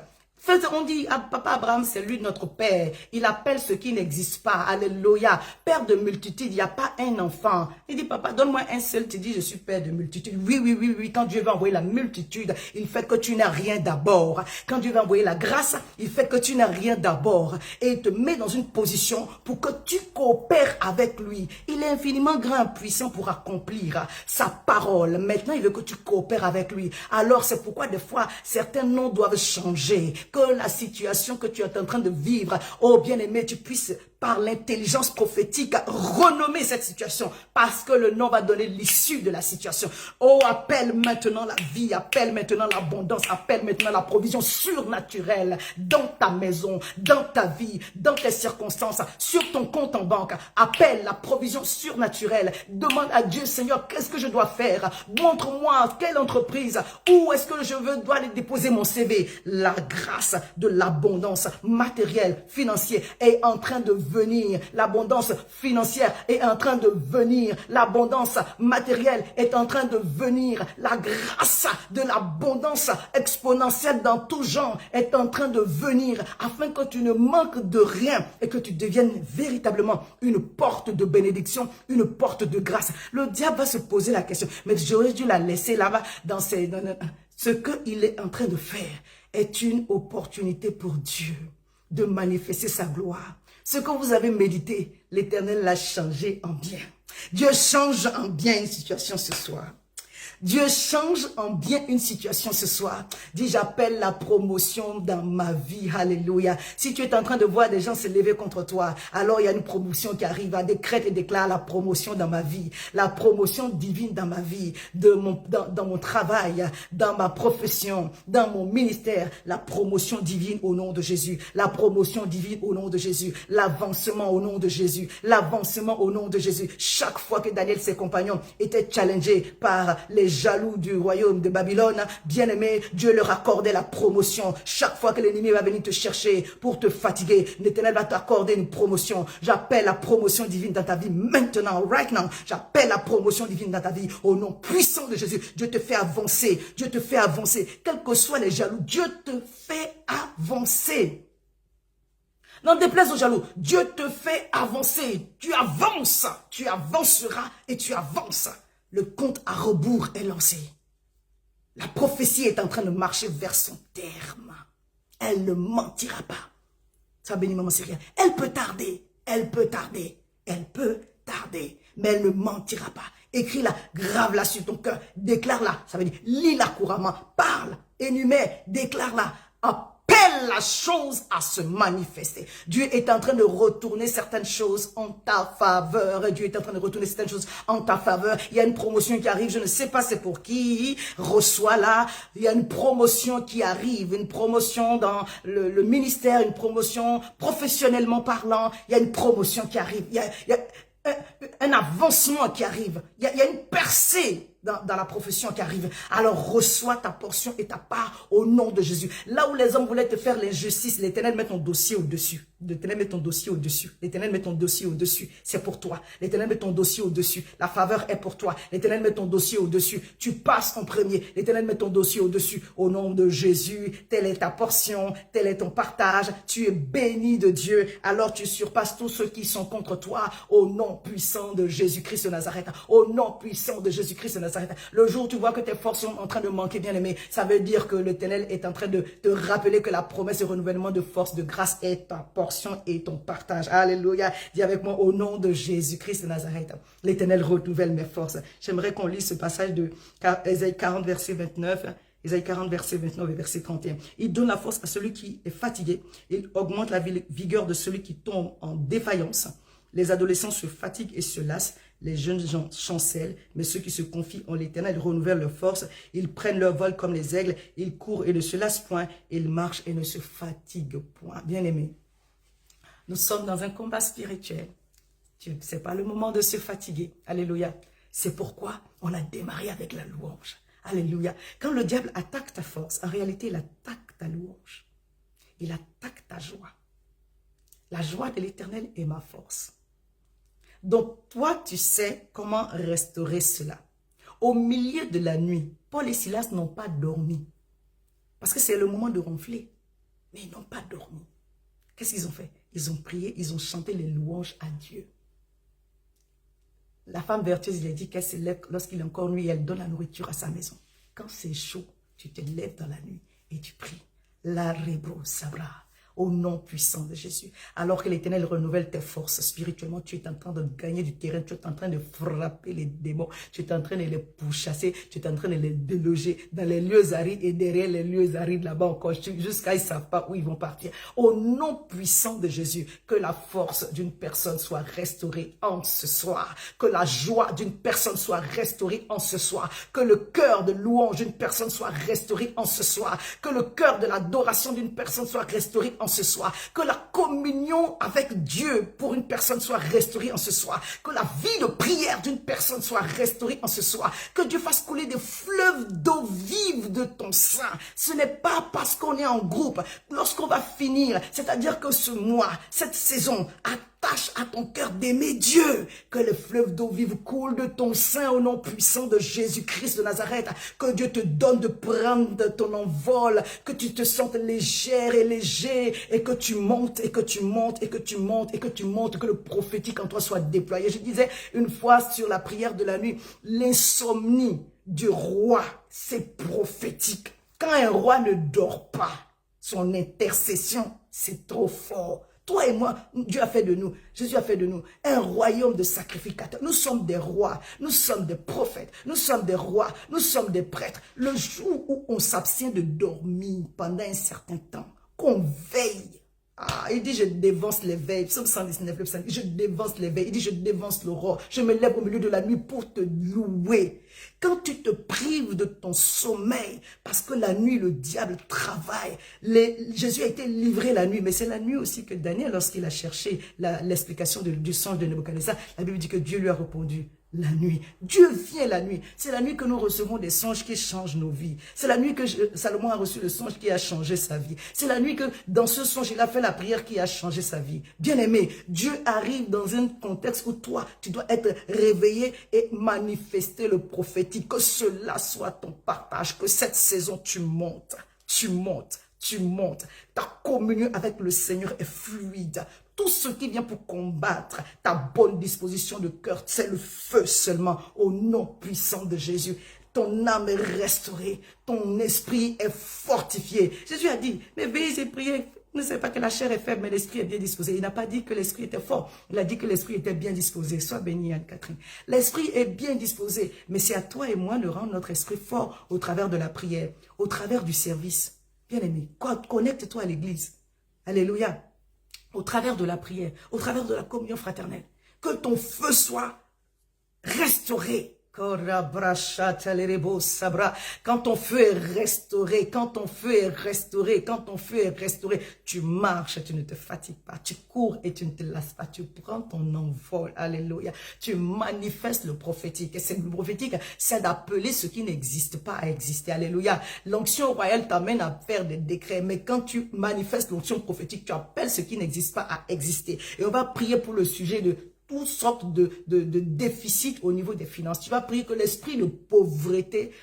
On dit, ah, papa Abraham, c'est lui notre père. Il appelle ce qui n'existe pas. Alléluia. Père de multitude, il n'y a pas un enfant. Il dit, papa, donne-moi un seul. Tu dis, je suis père de multitude. Oui, oui, oui, oui. Quand Dieu va envoyer la multitude, il fait que tu n'as rien d'abord. Quand Dieu va envoyer la grâce, il fait que tu n'as rien d'abord. Et il te met dans une position pour que tu coopères avec lui. Il est infiniment grand et puissant pour accomplir sa parole. Maintenant, il veut que tu coopères avec lui. Alors, c'est pourquoi des fois, certains noms doivent changer. Que la situation que tu es en train de vivre, oh bien-aimé, tu puisses par l'intelligence prophétique renommer cette situation parce que le nom va donner l'issue de la situation. Oh, appelle maintenant la vie, appelle maintenant l'abondance, appelle maintenant la provision surnaturelle dans ta maison, dans ta vie, dans tes circonstances, sur ton compte en banque. Appelle la provision surnaturelle. Demande à Dieu, Seigneur, qu'est-ce que je dois faire? Montre-moi quelle entreprise, où est-ce que dois aller déposer mon CV. La grâce de l'abondance matérielle, financière est en train de venir. L'abondance financière est en train de venir. L'abondance matérielle est en train de venir. La grâce de l'abondance exponentielle dans tout genre est en train de venir afin que tu ne manques de rien et que tu deviennes véritablement une porte de bénédiction, une porte de grâce. Le diable va se poser la question, mais j'aurais dû la laisser là-bas dans ce qu'il est en train de faire est une opportunité pour Dieu de manifester sa gloire. Ce que vous avez médité, l'Éternel l'a changé en bien. Dieu change en bien une situation ce soir. Dieu change en bien une situation ce soir. Dis, j'appelle la promotion dans ma vie. Alléluia. Si tu es en train de voir des gens se lever contre toi, alors il y a une promotion qui arrive. Décrète et déclare la promotion dans ma vie. La promotion divine dans ma vie, dans mon travail, dans ma profession, dans mon ministère. La promotion divine au nom de Jésus. La promotion divine au nom de Jésus. L'avancement au nom de Jésus. L'avancement au nom de Jésus. Chaque fois que Daniel et ses compagnons étaient challengés par les jaloux du royaume de Babylone, bien-aimé, Dieu leur accordait la promotion. Chaque fois que l'ennemi va venir te chercher pour te fatiguer, l'Éternel va t'accorder une promotion. J'appelle la promotion divine dans ta vie maintenant, right now. J'appelle la promotion divine dans ta vie au nom puissant de Jésus. Dieu te fait avancer. Dieu te fait avancer. Quels que soient les jaloux, Dieu te fait avancer. N'en déplaise aux jaloux, Dieu te fait avancer. Tu avances, tu avanceras et tu avances. Le compte à rebours est lancé. La prophétie est en train de marcher vers son terme. Elle ne mentira pas. Ça bénit maman Syria. Elle peut tarder, elle peut tarder, elle peut tarder, mais elle ne mentira pas. Écris-la, grave-la sur ton cœur, déclare-la. Ça veut dire, lis-la couramment, parle, énumère, déclare-la. Appelle la chose à se manifester. Dieu est en train de retourner certaines choses en ta faveur. Dieu est en train de retourner certaines choses en ta faveur. Il y a une promotion qui arrive, je ne sais pas c'est pour qui. Reçois-la. Il y a une promotion qui arrive, une promotion dans le ministère, une promotion professionnellement parlant. Il y a une promotion qui arrive. Il y a un avancement qui arrive. Il y a une percée dans la profession qui arrive. Alors reçois ta portion et ta part au nom de Jésus. Là où les hommes voulaient te faire l'injustice, l'Éternel met ton dossier au-dessus. L'Éternel met ton dossier au-dessus. L'Éternel met ton dossier au-dessus. C'est pour toi. L'Éternel met ton dossier au-dessus. La faveur est pour toi. L'Éternel met ton dossier au-dessus. Tu passes en premier. L'Éternel met ton dossier au-dessus. Au nom de Jésus, telle est ta portion, tel est ton partage. Tu es béni de Dieu. Alors tu surpasses tous ceux qui sont contre toi. Au nom puissant de Jésus-Christ de Nazareth. Au nom puissant de Jésus-Christ de Nazareth. Le jour où tu vois que tes forces sont en train de manquer, bien-aimé, ça veut dire que l'Éternel est en train de te rappeler que la promesse de renouvellement de force, de grâce est ta portion et ton partage. Alléluia. Dis avec moi, au nom de Jésus-Christ de Nazareth, l'Éternel renouvelle mes forces. J'aimerais qu'on lise ce passage de Ésaïe 40, verset 29. Ésaïe 40, verset 29 et verset 31. Il donne la force à celui qui est fatigué. Il augmente la vigueur de celui qui tombe en défaillance. Les adolescents se fatiguent et se lassent. Les jeunes gens chancellent, mais ceux qui se confient en l'Éternel renouvellent leurs forces. Ils prennent leur vol comme les aigles. Ils courent et ne se lassent point. Ils marchent et ne se fatiguent point. Bien-aimés, nous sommes dans un combat spirituel. Ce n'est pas le moment de se fatiguer. Alléluia. C'est pourquoi on a démarré avec la louange. Alléluia. Quand le diable attaque ta force, en réalité, il attaque ta louange. Il attaque ta joie. La joie de l'Éternel est ma force. Donc, toi, tu sais comment restaurer cela. Au milieu de la nuit, Paul et Silas n'ont pas dormi. Parce que c'est le moment de ronfler. Mais ils n'ont pas dormi. Qu'est-ce qu'ils ont fait? Ils ont prié, ils ont chanté les louanges à Dieu. La femme vertueuse, il a dit qu'elle se lève lorsqu'il est encore nuit, elle donne la nourriture à sa maison. Quand c'est chaud, tu te lèves dans la nuit et tu pries. La rebro sabra. Au nom puissant de Jésus. Alors que l'Éternel renouvelle tes forces spirituellement, tu es en train de gagner du terrain, tu es en train de frapper les démons, tu es en train de les pourchasser, tu es en train de les déloger dans les lieux arides et derrière les lieux arides là-bas encore, jusqu'à ils ne savent pas où ils vont partir. Au nom puissant de Jésus, que la force d'une personne soit restaurée en ce soir, que la joie d'une personne soit restaurée en ce soir, que le cœur de louange d'une personne soit restauré en ce soir, que le cœur de l'adoration d'une personne soit restauré en ce soir, que la communion avec Dieu pour une personne soit restaurée en ce soir, que la vie de prière d'une personne soit restaurée en ce soir, que Dieu fasse couler des fleuves d'eau vive de ton sein. Ce n'est pas parce qu'on est en groupe, lorsqu'on va finir, c'est-à-dire que ce mois, cette saison, attache à ton cœur d'aimer Dieu, que le fleuve d'eau vive coule de ton sein au nom puissant de Jésus-Christ de Nazareth, que Dieu te donne de prendre ton envol, que tu te sentes légère et léger, et que tu montes, et que tu montes, et que tu montes, et que tu montes, que le prophétique en toi soit déployé. Je disais une fois sur la prière de la nuit, l'insomnie du roi, c'est prophétique. Quand un roi ne dort pas, son intercession, c'est trop fort. Toi et moi, Dieu a fait de nous, Jésus a fait de nous un royaume de sacrificateurs. Nous sommes des rois, nous sommes des prophètes, nous sommes des rois, nous sommes des prêtres. Le jour où on s'abstient de dormir pendant un certain temps, qu'on veille. Il dit, je dévance les veilles. Psaume 119, le psaume, je dévance les veilles. Il dit, je dévance l'aurore. Je me lève au milieu de la nuit pour te louer. Quand tu te prives de ton sommeil, parce que la nuit, le diable travaille. Jésus a été livré la nuit, mais c'est la nuit aussi que Daniel, lorsqu'il a cherché l'explication du songe de Nebuchadnezzar, la Bible dit que Dieu lui a répondu. La nuit. Dieu vient la nuit. C'est la nuit que nous recevons des songes qui changent nos vies. C'est la nuit que Salomon a reçu le songe qui a changé sa vie. C'est la nuit que dans ce songe, il a fait la prière qui a changé sa vie. Bien-aimé, Dieu arrive dans un contexte où toi, tu dois être réveillé et manifester le prophétique. Que cela soit ton partage. Que cette saison, tu montes. Tu montes. Tu montes. Ta communion avec le Seigneur est fluide. Tout ce qui vient pour combattre ta bonne disposition de cœur, c'est le feu seulement, au nom puissant de Jésus. Ton âme est restaurée, ton esprit est fortifié. Jésus a dit, mais veillez et priez. Ne savez pas que la chair est faible, mais l'esprit est bien disposé. Il n'a pas dit que l'esprit était fort. Il a dit que l'esprit était bien disposé. Sois bénie, Anne-Catherine. L'esprit est bien disposé, mais c'est à toi et moi de rendre notre esprit fort au travers de la prière, au travers du service. Bien-aimé, connecte-toi à l'église. Alléluia. Au travers de la prière, au travers de la communion fraternelle. Que ton feu soit restauré. Quand ton feu est restauré, quand ton feu est restauré, quand ton feu est restauré, tu marches et tu ne te fatigues pas, tu cours et tu ne te lasses pas, tu prends ton envol, alléluia, tu manifestes le prophétique. Et c'est le prophétique, c'est d'appeler ce qui n'existe pas à exister, alléluia. L'onction royale t'amène à faire des décrets, mais quand tu manifestes l'onction prophétique, tu appelles ce qui n'existe pas à exister. Et on va prier pour le sujet de toutes sortes de déficits au niveau des finances. Tu vas prier que l'esprit de pauvreté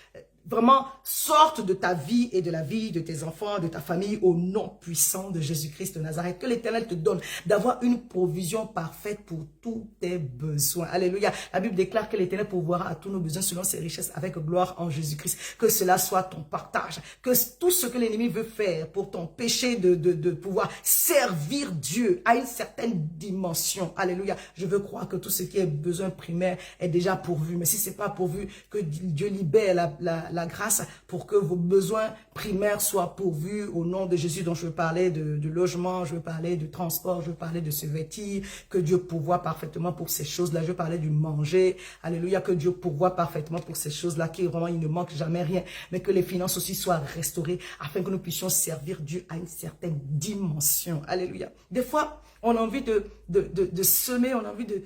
vraiment sorte de ta vie et de la vie de tes enfants, de ta famille, au nom puissant de Jésus-Christ de Nazareth. Que l'Éternel te donne d'avoir une provision parfaite pour tous tes besoins. Alléluia. La Bible déclare que l'Éternel pourvoira à tous nos besoins selon ses richesses avec gloire en Jésus-Christ. Que cela soit ton partage. Que tout ce que l'ennemi veut faire pour t'empêcher de pouvoir servir Dieu à une certaine dimension. Alléluia. Je veux croire que tout ce qui est besoin primaire est déjà pourvu. Mais si ce n'est pas pourvu, que Dieu libère la grâce pour que vos besoins primaires soient pourvus au nom de Jésus. Dont je veux parler de logement, je veux parler de transport, je veux parler de se vêtir, que Dieu pourvoit parfaitement pour ces choses-là. Je veux parler du manger, alléluia, que Dieu pourvoit parfaitement pour ces choses-là, qui vraiment il ne manque jamais rien, mais que les finances aussi soient restaurées afin que nous puissions servir Dieu à une certaine dimension, alléluia. Des fois, on a envie de semer, on a envie de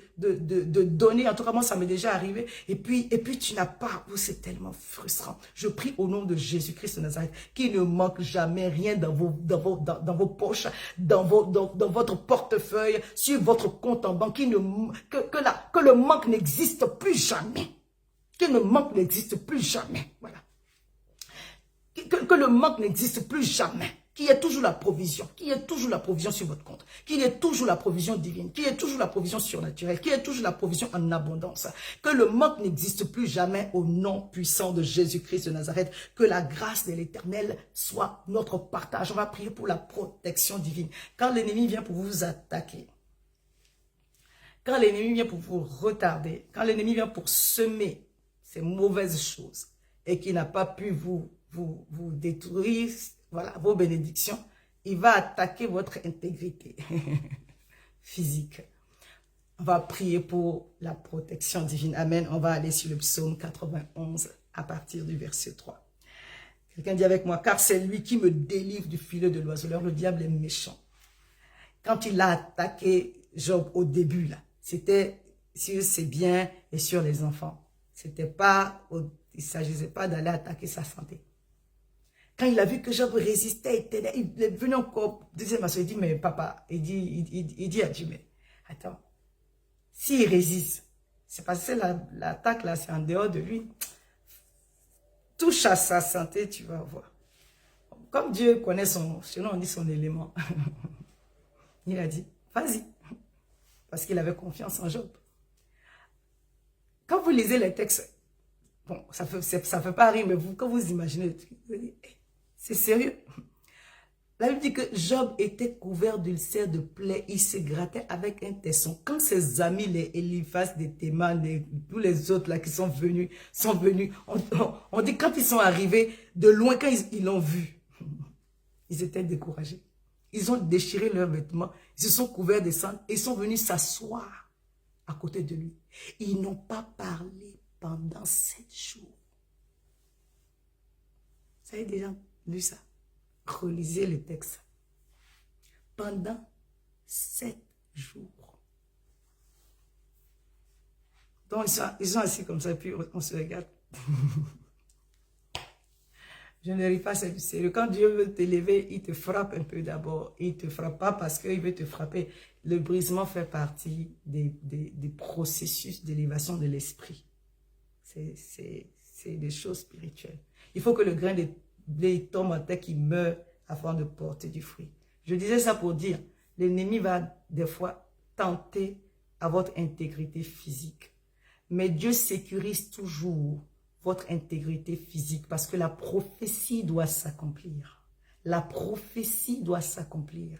donner. En tout cas, moi, ça m'est déjà arrivé. Et puis tu n'as pas. C'est tellement frustrant. Je prie au nom de Jésus-Christ de Nazareth, qu'il ne manque jamais rien dans vos poches, dans votre portefeuille, sur votre compte en banque, que le manque n'existe plus jamais. Que le manque n'existe plus jamais. Voilà. Que le manque n'existe plus jamais. Qu'il y ait toujours la provision. Qu'il y ait toujours la provision sur votre compte. Qu'il y ait toujours la provision divine. Qu'il y ait toujours la provision surnaturelle. Qu'il y ait toujours la provision en abondance. Que le manque n'existe plus jamais au nom puissant de Jésus-Christ de Nazareth. Que la grâce de l'Éternel soit notre partage. On va prier pour la protection divine. Quand l'ennemi vient pour vous attaquer, quand l'ennemi vient pour vous retarder, quand l'ennemi vient pour semer ces mauvaises choses et qui n'a pas pu vous détruire, voilà, vos bénédictions, il va attaquer votre intégrité physique. On va prier pour la protection divine. Amen. On va aller sur le psaume 91 à partir du verset 3. Quelqu'un dit avec moi, car c'est lui qui me délivre du filet de l'oiseleur. Le diable est méchant. Quand il a attaqué Job au début, là, c'était sur ses biens et sur les enfants. C'était pas, il ne s'agissait pas d'aller attaquer sa santé. Quand il a vu que Job résistait, il est venu encore, deuxième il dit, mais papa, il dit à Dieu, mais attends, s'il résiste, c'est parce que l'attaque là, c'est en dehors de lui. Touche à sa santé, tu vas voir. Comme Dieu connaît chez nous on dit son élément, il a dit, vas-y, parce qu'il avait confiance en Job. Quand vous lisez les textes, bon, ça fait pas rire, mais quand vous imaginez le truc, vous dites, hey, c'est sérieux. La Bible dit que Job était couvert d'ulcères de plaies, il se grattait avec un tesson. Quand ses amis, les Eliphaz, les Théman, tous les autres là qui sont venus, on dit quand ils sont arrivés de loin, quand ils l'ont vu, ils étaient découragés. Ils ont déchiré leurs vêtements, ils se sont couverts de sang et ils sont venus s'asseoir à côté de lui. Ils n'ont pas parlé pendant 7 jours. Vous avez déjà lu ça? Relisez le texte. Pendant 7 jours. Donc, ils sont assis comme ça, puis on se regarde. Je ne ris pas, c'est sérieux. Quand Dieu veut t'élever, il te frappe un peu d'abord. Il ne te frappe pas parce qu'il veut te frapper. Le brisement fait partie des processus d'élévation de l'esprit. C'est des choses spirituelles. Il faut que le grain de blé tombe en terre qui meurt afin de porter du fruit. Je disais ça pour dire, l'ennemi va des fois tenter à votre intégrité physique. Mais Dieu sécurise toujours votre intégrité physique parce que la prophétie doit s'accomplir. La prophétie doit s'accomplir.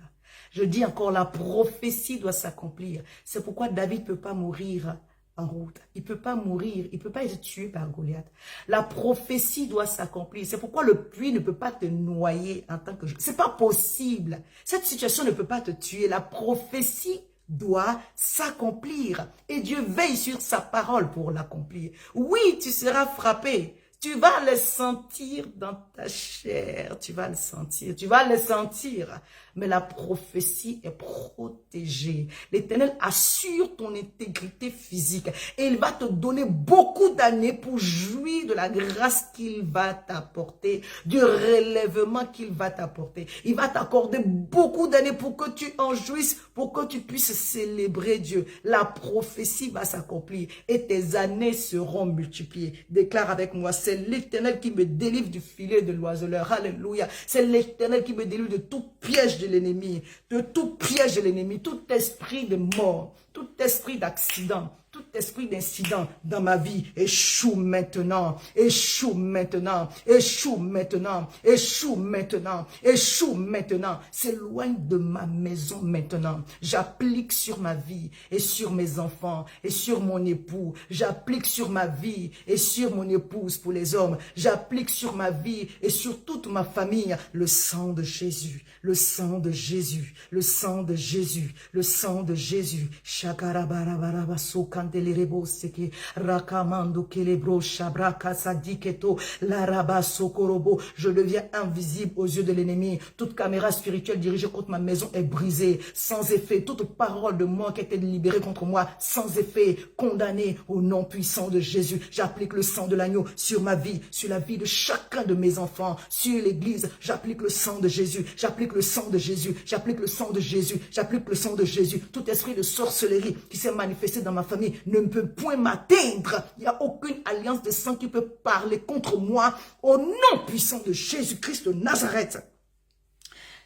Je dis encore, la prophétie doit s'accomplir. C'est pourquoi David ne peut pas mourir en route. Il ne peut pas mourir. Il ne peut pas être tué par Goliath. La prophétie doit s'accomplir. C'est pourquoi le puits ne peut pas te noyer en tant que... Ce n'est pas possible. Cette situation ne peut pas te tuer. La prophétie doit s'accomplir. Et Dieu veille sur sa parole pour l'accomplir. Oui, tu seras frappé. Tu vas le sentir dans ta chair. Tu vas le sentir. Tu vas le sentir. Mais la prophétie est protégée. L'Éternel assure ton intégrité physique. Et il va te donner beaucoup d'années pour jouir de la grâce qu'il va t'apporter. Du relèvement qu'il va t'apporter. Il va t'accorder beaucoup d'années pour que tu en jouisses. Pour que tu puisses célébrer Dieu. La prophétie va s'accomplir. Et tes années seront multipliées. Déclare avec moi, c'est l'Éternel qui me délivre du filet de l'oiseleur. Alléluia. C'est l'Éternel qui me délivre de tout piège de l'ennemi, de tout piège de l'ennemi, tout esprit de mort, tout esprit d'accident, tout esprit d'incident dans ma vie, échoue maintenant, échoue maintenant, échoue maintenant, échoue maintenant, échoue maintenant, s'éloigne de ma maison maintenant. J'applique sur ma vie et sur mes enfants et sur mon époux, j'applique sur ma vie et sur mon épouse pour les hommes, j'applique sur ma vie et sur toute ma famille le sang de Jésus, le sang de Jésus, le sang de Jésus, le sang de Jésus. Shakarabarabarabasoka. candelerebo seke, rakamando kelebro shabraka sadiketo, laraba sokorobo. Je deviens invisible aux yeux de l'ennemi. Toute caméra spirituelle dirigée contre ma maison est brisée, sans effet. Toute parole de moi qui a été libérée contre moi, sans effet, condamnée au nom puissant de Jésus. J'applique le sang de l'agneau sur ma vie, sur la vie de chacun de mes enfants, sur l'église. J'applique le sang de Jésus, j'applique le sang de Jésus, j'applique le sang de Jésus, j'applique le sang de Jésus. Tout esprit de sorcellerie qui s'est manifesté dans ma famille ne peut point m'atteindre. Il n'y a aucune alliance de sang qui peut parler contre moi au nom puissant de Jésus-Christ de Nazareth.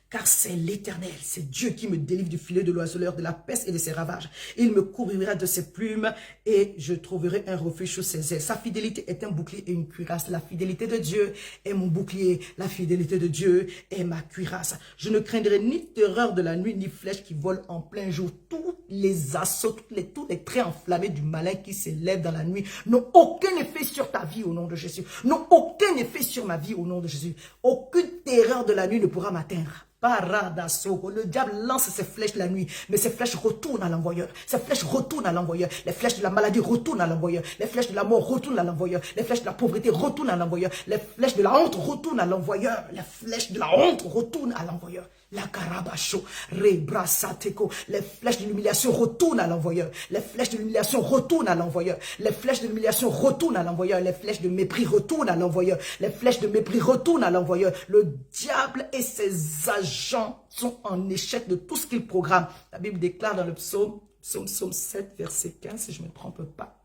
Car c'est l'Éternel, c'est Dieu qui me délivre du filet de l'oiseleur, de la peste et de ses ravages. Il me couvrira de ses plumes et je trouverai un refuge sous ses ailes. Sa fidélité est un bouclier et une cuirasse. La fidélité de Dieu est mon bouclier. La fidélité de Dieu est ma cuirasse. Je ne craindrai ni terreur de la nuit, ni flèche qui vole en plein jour. Tous les assauts, tous les traits enflammés du malin qui s'élèvent dans la nuit n'ont aucun effet sur ta vie au nom de Jésus. N'ont aucun effet sur ma vie au nom de Jésus. Aucune terreur de la nuit ne pourra m'atteindre. Le diable lance ses flèches la nuit, mais ses flèches retournent à l'envoyeur. Ses flèches retournent à l'envoyeur. Les flèches de la maladie retournent à l'envoyeur. Les flèches de la mort retournent à l'envoyeur. Les flèches de la pauvreté retournent à l'envoyeur. Les flèches de la honte retournent à l'envoyeur. Les flèches de la honte retournent à l'envoyeur. La carabacho, rebrasateko. Les flèches de l'humiliation retournent à l'envoyeur. Les flèches de l'humiliation retournent à l'envoyeur. Les flèches de l'humiliation retournent à l'envoyeur. Les flèches de mépris retournent à l'envoyeur. Les flèches de mépris retournent à l'envoyeur. Le diable et ses agents sont en échec de tout ce qu'il programme. La Bible déclare dans le psaume 7, verset 15, si je ne me trompe pas.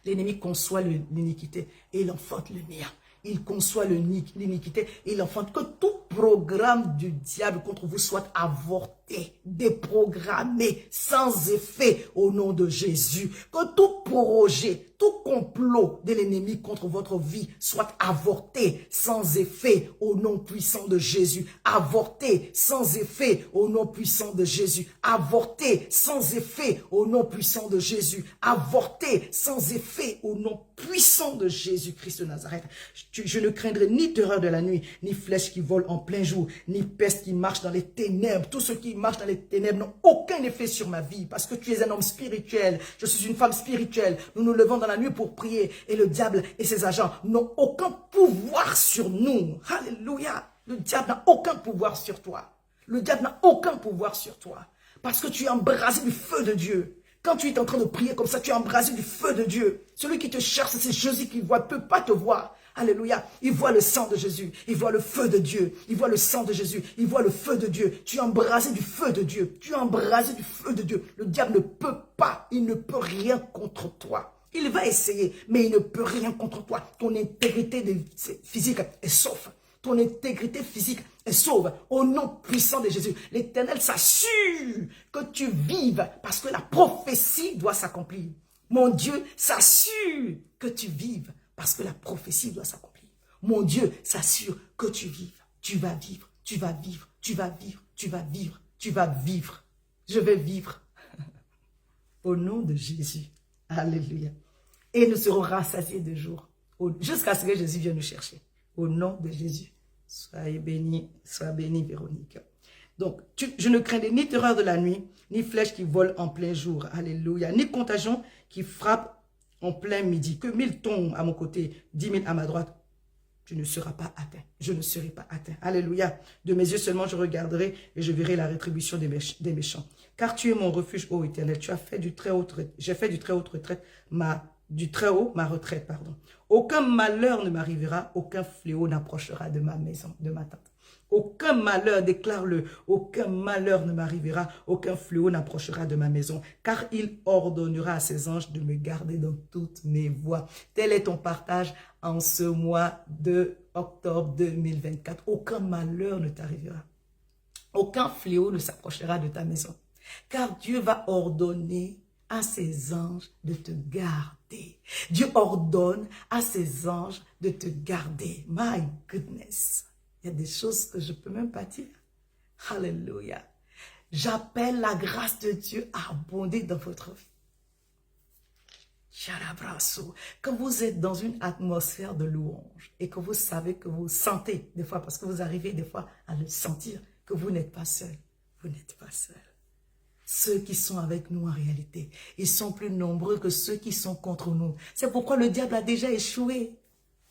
L'ennemi conçoit l'iniquité et il enfante le néant. Il conçoit l'iniquité et il enfante que tout programme du diable contre vous soit avorté, déprogrammé, sans effet au nom de Jésus. Que tout projet, tout complot de l'ennemi contre votre vie soit avorté, sans effet au nom puissant de Jésus. Avorté, sans effet au nom puissant de Jésus. Avorté, sans effet au nom puissant de Jésus. Avorté, sans effet au nom puissant de Jésus-Christ de Nazareth. Je ne craindrai ni terreur de la nuit, ni flèche qui vole en plein jour, ni peste qui marche dans les ténèbres. Tous ceux qui marchent dans les ténèbres n'ont aucun effet sur ma vie parce que tu es un homme spirituel. Je suis une femme spirituelle. Nous nous levons dans la nuit pour prier et le diable et ses agents n'ont aucun pouvoir sur nous. Alléluia. Le diable n'a aucun pouvoir sur toi. Le diable n'a aucun pouvoir sur toi parce que tu es embrasé du feu de Dieu. Quand tu es en train de prier comme ça, tu es embrasé du feu de Dieu. Celui qui te cherche, c'est Jésus qui voit, ne peut pas te voir. Alléluia. Il voit le sang de Jésus. Il voit le feu de Dieu. Il voit le sang de Jésus. Il voit le feu de Dieu. Tu es embrasé du feu de Dieu. Tu es embrasé du feu de Dieu. Le diable ne peut pas. Il ne peut rien contre toi. Il va essayer, mais il ne peut rien contre toi. Ton intégrité physique est sauf. Ton intégrité physique est sauve. Au nom puissant de Jésus, l'Éternel s'assure que tu vives parce que la prophétie doit s'accomplir. Mon Dieu s'assure que tu vives parce que la prophétie doit s'accomplir. Mon Dieu s'assure que tu vives. Tu vas vivre, tu vas vivre, tu vas vivre, tu vas vivre, tu vas vivre. Je vais vivre. Au nom de Jésus. Alléluia. Et nous serons rassasiés de jour jusqu'à ce que Jésus vienne nous chercher. Au nom de Jésus. Sois béni, Véronique. Donc, je ne craindrai ni terreur de la nuit, ni flèche qui vole en plein jour. Alléluia. Ni contagion qui frappe en plein midi. Que 1000 tombent à mon côté, 10 000 à ma droite. Tu ne seras pas atteint. Je ne serai pas atteint. Alléluia. De mes yeux seulement je regarderai et je verrai la rétribution des méchants. Car tu es mon refuge, ô Éternel. Tu as fait du très haut retraite, ma retraite, pardon. Aucun malheur ne m'arrivera, aucun fléau n'approchera de ma maison, de ma tente. Aucun malheur, déclare-le, aucun malheur ne m'arrivera, aucun fléau n'approchera de ma maison, car il ordonnera à ses anges de me garder dans toutes mes voies. Tel est ton partage en ce mois de octobre 2024. Aucun malheur ne t'arrivera, aucun fléau ne s'approchera de ta maison, car Dieu va ordonner à ses anges de te garder. Dieu ordonne à ses anges de te garder. My goodness. Il y a des choses que je ne peux même pas dire. Alléluia. J'appelle la grâce de Dieu à abonder dans votre vie. Quand vous êtes dans une atmosphère de louange et que vous savez que vous sentez des fois, parce que vous arrivez des fois à le sentir, que vous n'êtes pas seul. Vous n'êtes pas seul. ceux qui sont avec nous en réalité, ils sont plus nombreux que ceux qui sont contre nous. C'est pourquoi le diable a déjà échoué.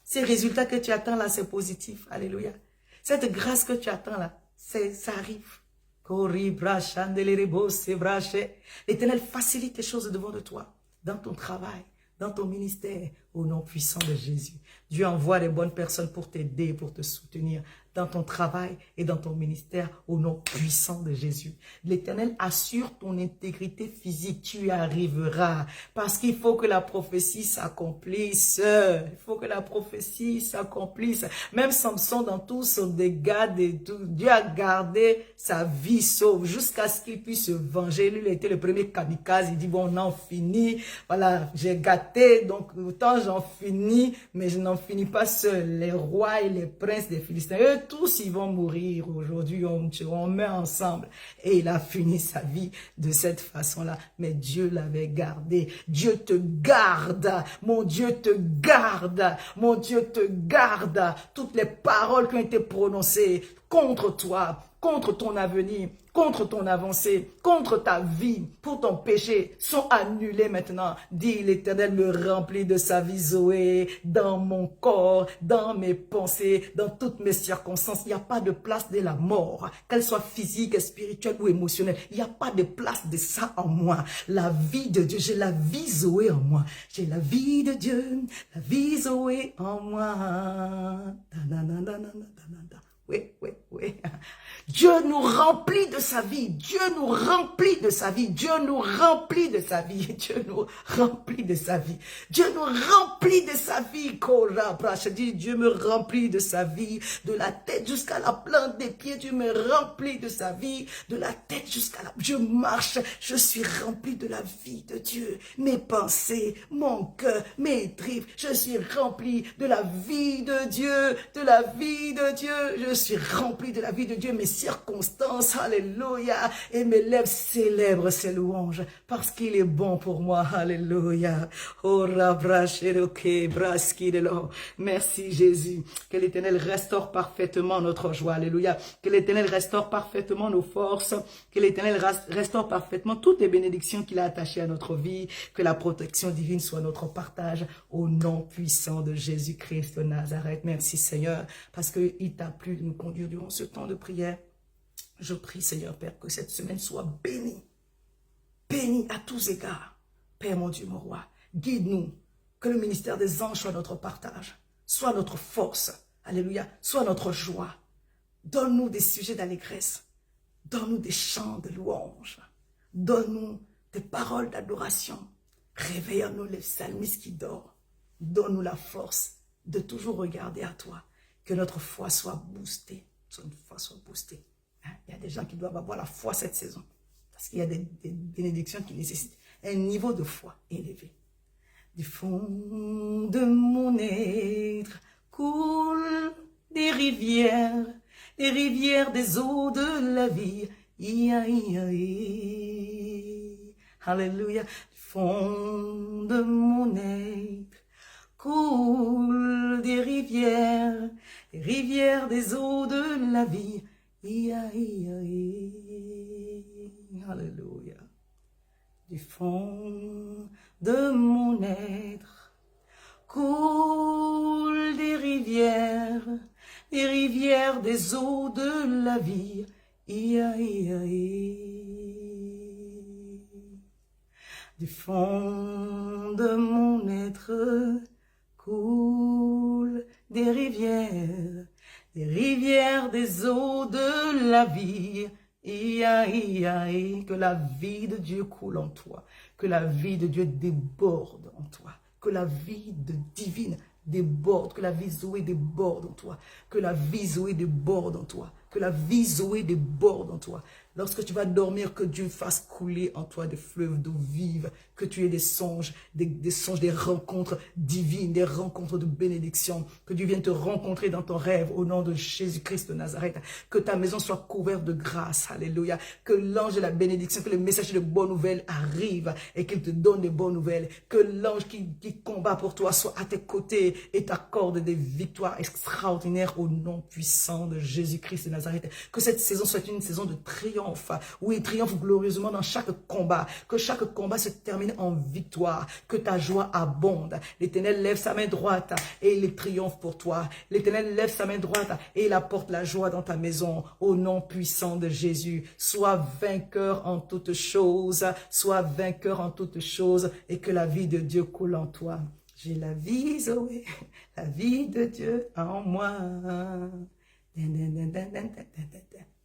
Ces résultats que tu attends là, c'est positif. Alléluia. Cette grâce que tu attends là, ça arrive. L'Éternel facilite les choses devant de toi, dans ton travail, dans ton ministère, au nom puissant de Jésus. Dieu envoie les bonnes personnes pour t'aider, pour te soutenir dans ton travail et dans ton ministère, au nom puissant de Jésus. L'Éternel assure ton intégrité physique, tu y arriveras, parce qu'il faut que la prophétie s'accomplisse. Il faut que la prophétie s'accomplisse. Même Samson, dans tout son dégât, Dieu a gardé sa vie sauve jusqu'à ce qu'il puisse se venger. Lui, il était le premier kamikaze. Il dit, bon, on en finit. Voilà, j'ai gâté, donc autant j'en finis, mais je n'en finis pas seul. Les rois et les princes des Philistins, eux tous, ils vont mourir. Aujourd'hui, on meurt ensemble. Et il a fini sa vie de cette façon-là. Mais Dieu l'avait gardé. Dieu te garde. Mon Dieu te garde. Mon Dieu te garde. Toutes les paroles qui ont été prononcées contre toi, contre ton avenir, contre ton avancée, contre ta vie, pour ton péché, sont annulés maintenant. Dis, l'Éternel me remplit de sa vie Zoé, dans mon corps, dans mes pensées, dans toutes mes circonstances. Il n'y a pas de place de la mort, qu'elle soit physique, spirituelle ou émotionnelle. Il n'y a pas de place de ça en moi. La vie de Dieu, j'ai la vie Zoé en moi. J'ai la vie de Dieu, la vie Zoé en moi. Oui, oui, oui. Dieu nous remplit de sa vie. Dieu nous remplit de sa vie. Dieu nous remplit de sa vie. Dieu nous remplit de sa vie. Dieu nous remplit de sa vie. Je dis, Dieu me remplit de sa vie. De la tête jusqu'à la plante des pieds. Dieu me remplit de sa vie. De la tête jusqu'à la... Je marche. Je suis rempli de la vie de Dieu. Mes pensées, mon cœur, mes tripes. Je suis rempli de la vie de Dieu. De la vie de Dieu. Je suis rempli de la vie de Dieu. Mes circonstances, alléluia, et mes lèvres célèbrent ses louanges, parce qu'il est bon pour moi, alléluia. Oh, merci Jésus, que l'Éternel restaure parfaitement notre joie, alléluia, que l'Éternel restaure parfaitement nos forces, que l'Éternel restaure parfaitement toutes les bénédictions qu'il a attachées à notre vie, que la protection divine soit notre partage, au nom puissant de Jésus-Christ de Nazareth. Merci Seigneur, parce qu'il t'a plu de nous conduire durant ce temps de prière. Je prie, Seigneur Père, que cette semaine soit bénie. Bénie à tous égards. Père mon Dieu, mon roi, guide-nous. Que le ministère des anges soit notre partage, soit notre force. Alléluia. Soit notre joie. Donne-nous des sujets d'allégresse. Donne-nous des chants de louange. Donne-nous des paroles d'adoration. Réveille en nous les psalmistes qui dorment. Donne-nous la force de toujours regarder à toi. Que notre foi soit boostée. Que notre foi soit boostée. Il y a des gens qui doivent avoir la foi cette saison. Parce qu'il y a des bénédictions qui nécessitent un niveau de foi élevé. Du fond de mon être coulent des rivières des eaux de la vie. Alléluia. Du fond de mon être coulent des rivières des eaux de la vie. Alléluia. Du fond de mon être coulent des rivières des eaux de la vie. Du fond de mon être coulent des rivières des eaux de la vie. Que la vie de Dieu coule en toi, que la vie de Dieu déborde en toi, que la vie divine déborde, que la vie Zoé déborde en toi, que la vie Zoé déborde en toi, que la vie Zoé déborde en toi. Lorsque tu vas dormir, que Dieu fasse couler en toi des fleuves d'eau vive, que tu aies des songes, des rencontres divines, des rencontres de bénédiction, que Dieu vienne te rencontrer dans ton rêve au nom de Jésus-Christ de Nazareth, que ta maison soit couverte de grâce, alléluia, que l'ange de la bénédiction, que le messager de bonnes nouvelles arrive et qu'il te donne des bonnes nouvelles, que l'ange qui combat pour toi soit à tes côtés et t'accorde des victoires extraordinaires au nom puissant de Jésus-Christ de Nazareth, que cette saison soit une saison de triomphe triomphe. Oui, triomphe glorieusement dans chaque combat. Que chaque combat se termine en victoire. Que ta joie abonde. L'Éternel lève sa main droite et il triomphe pour toi. L'Éternel lève sa main droite et il apporte la joie dans ta maison. Au nom puissant de Jésus, sois vainqueur en toutes choses. Sois vainqueur en toutes choses et que la vie de Dieu coule en toi. J'ai la vie, Zoé, la vie de Dieu en moi.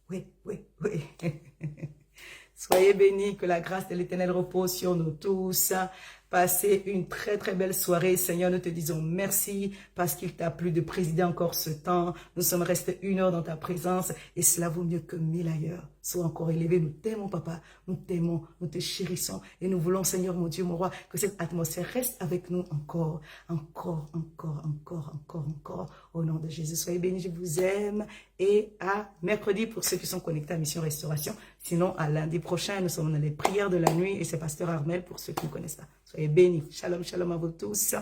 Oui, oui, oui. Soyez bénis, que la grâce de l'Éternel repose sur nous tous. Passez une très très belle soirée. Seigneur, nous te disons merci parce qu'il t'a plu de présider encore ce temps. Nous sommes restés 1 heure dans ta présence et cela vaut mieux que 1000 ailleurs. Sois encore élevé. Nous t'aimons, Papa. Nous t'aimons, nous te chérissons et nous voulons, Seigneur, mon Dieu, mon roi, que cette atmosphère reste avec nous encore, encore, encore, encore, encore, encore. Au nom de Jésus, soyez bénis, je vous aime. Et à mercredi pour ceux qui sont connectés à Mission Restauration. Sinon, à lundi prochain, nous sommes dans les prières de la nuit et c'est Pasteur Armel pour ceux qui ne connaissent pas. Soyez bénis. Shalom, shalom à vous tous.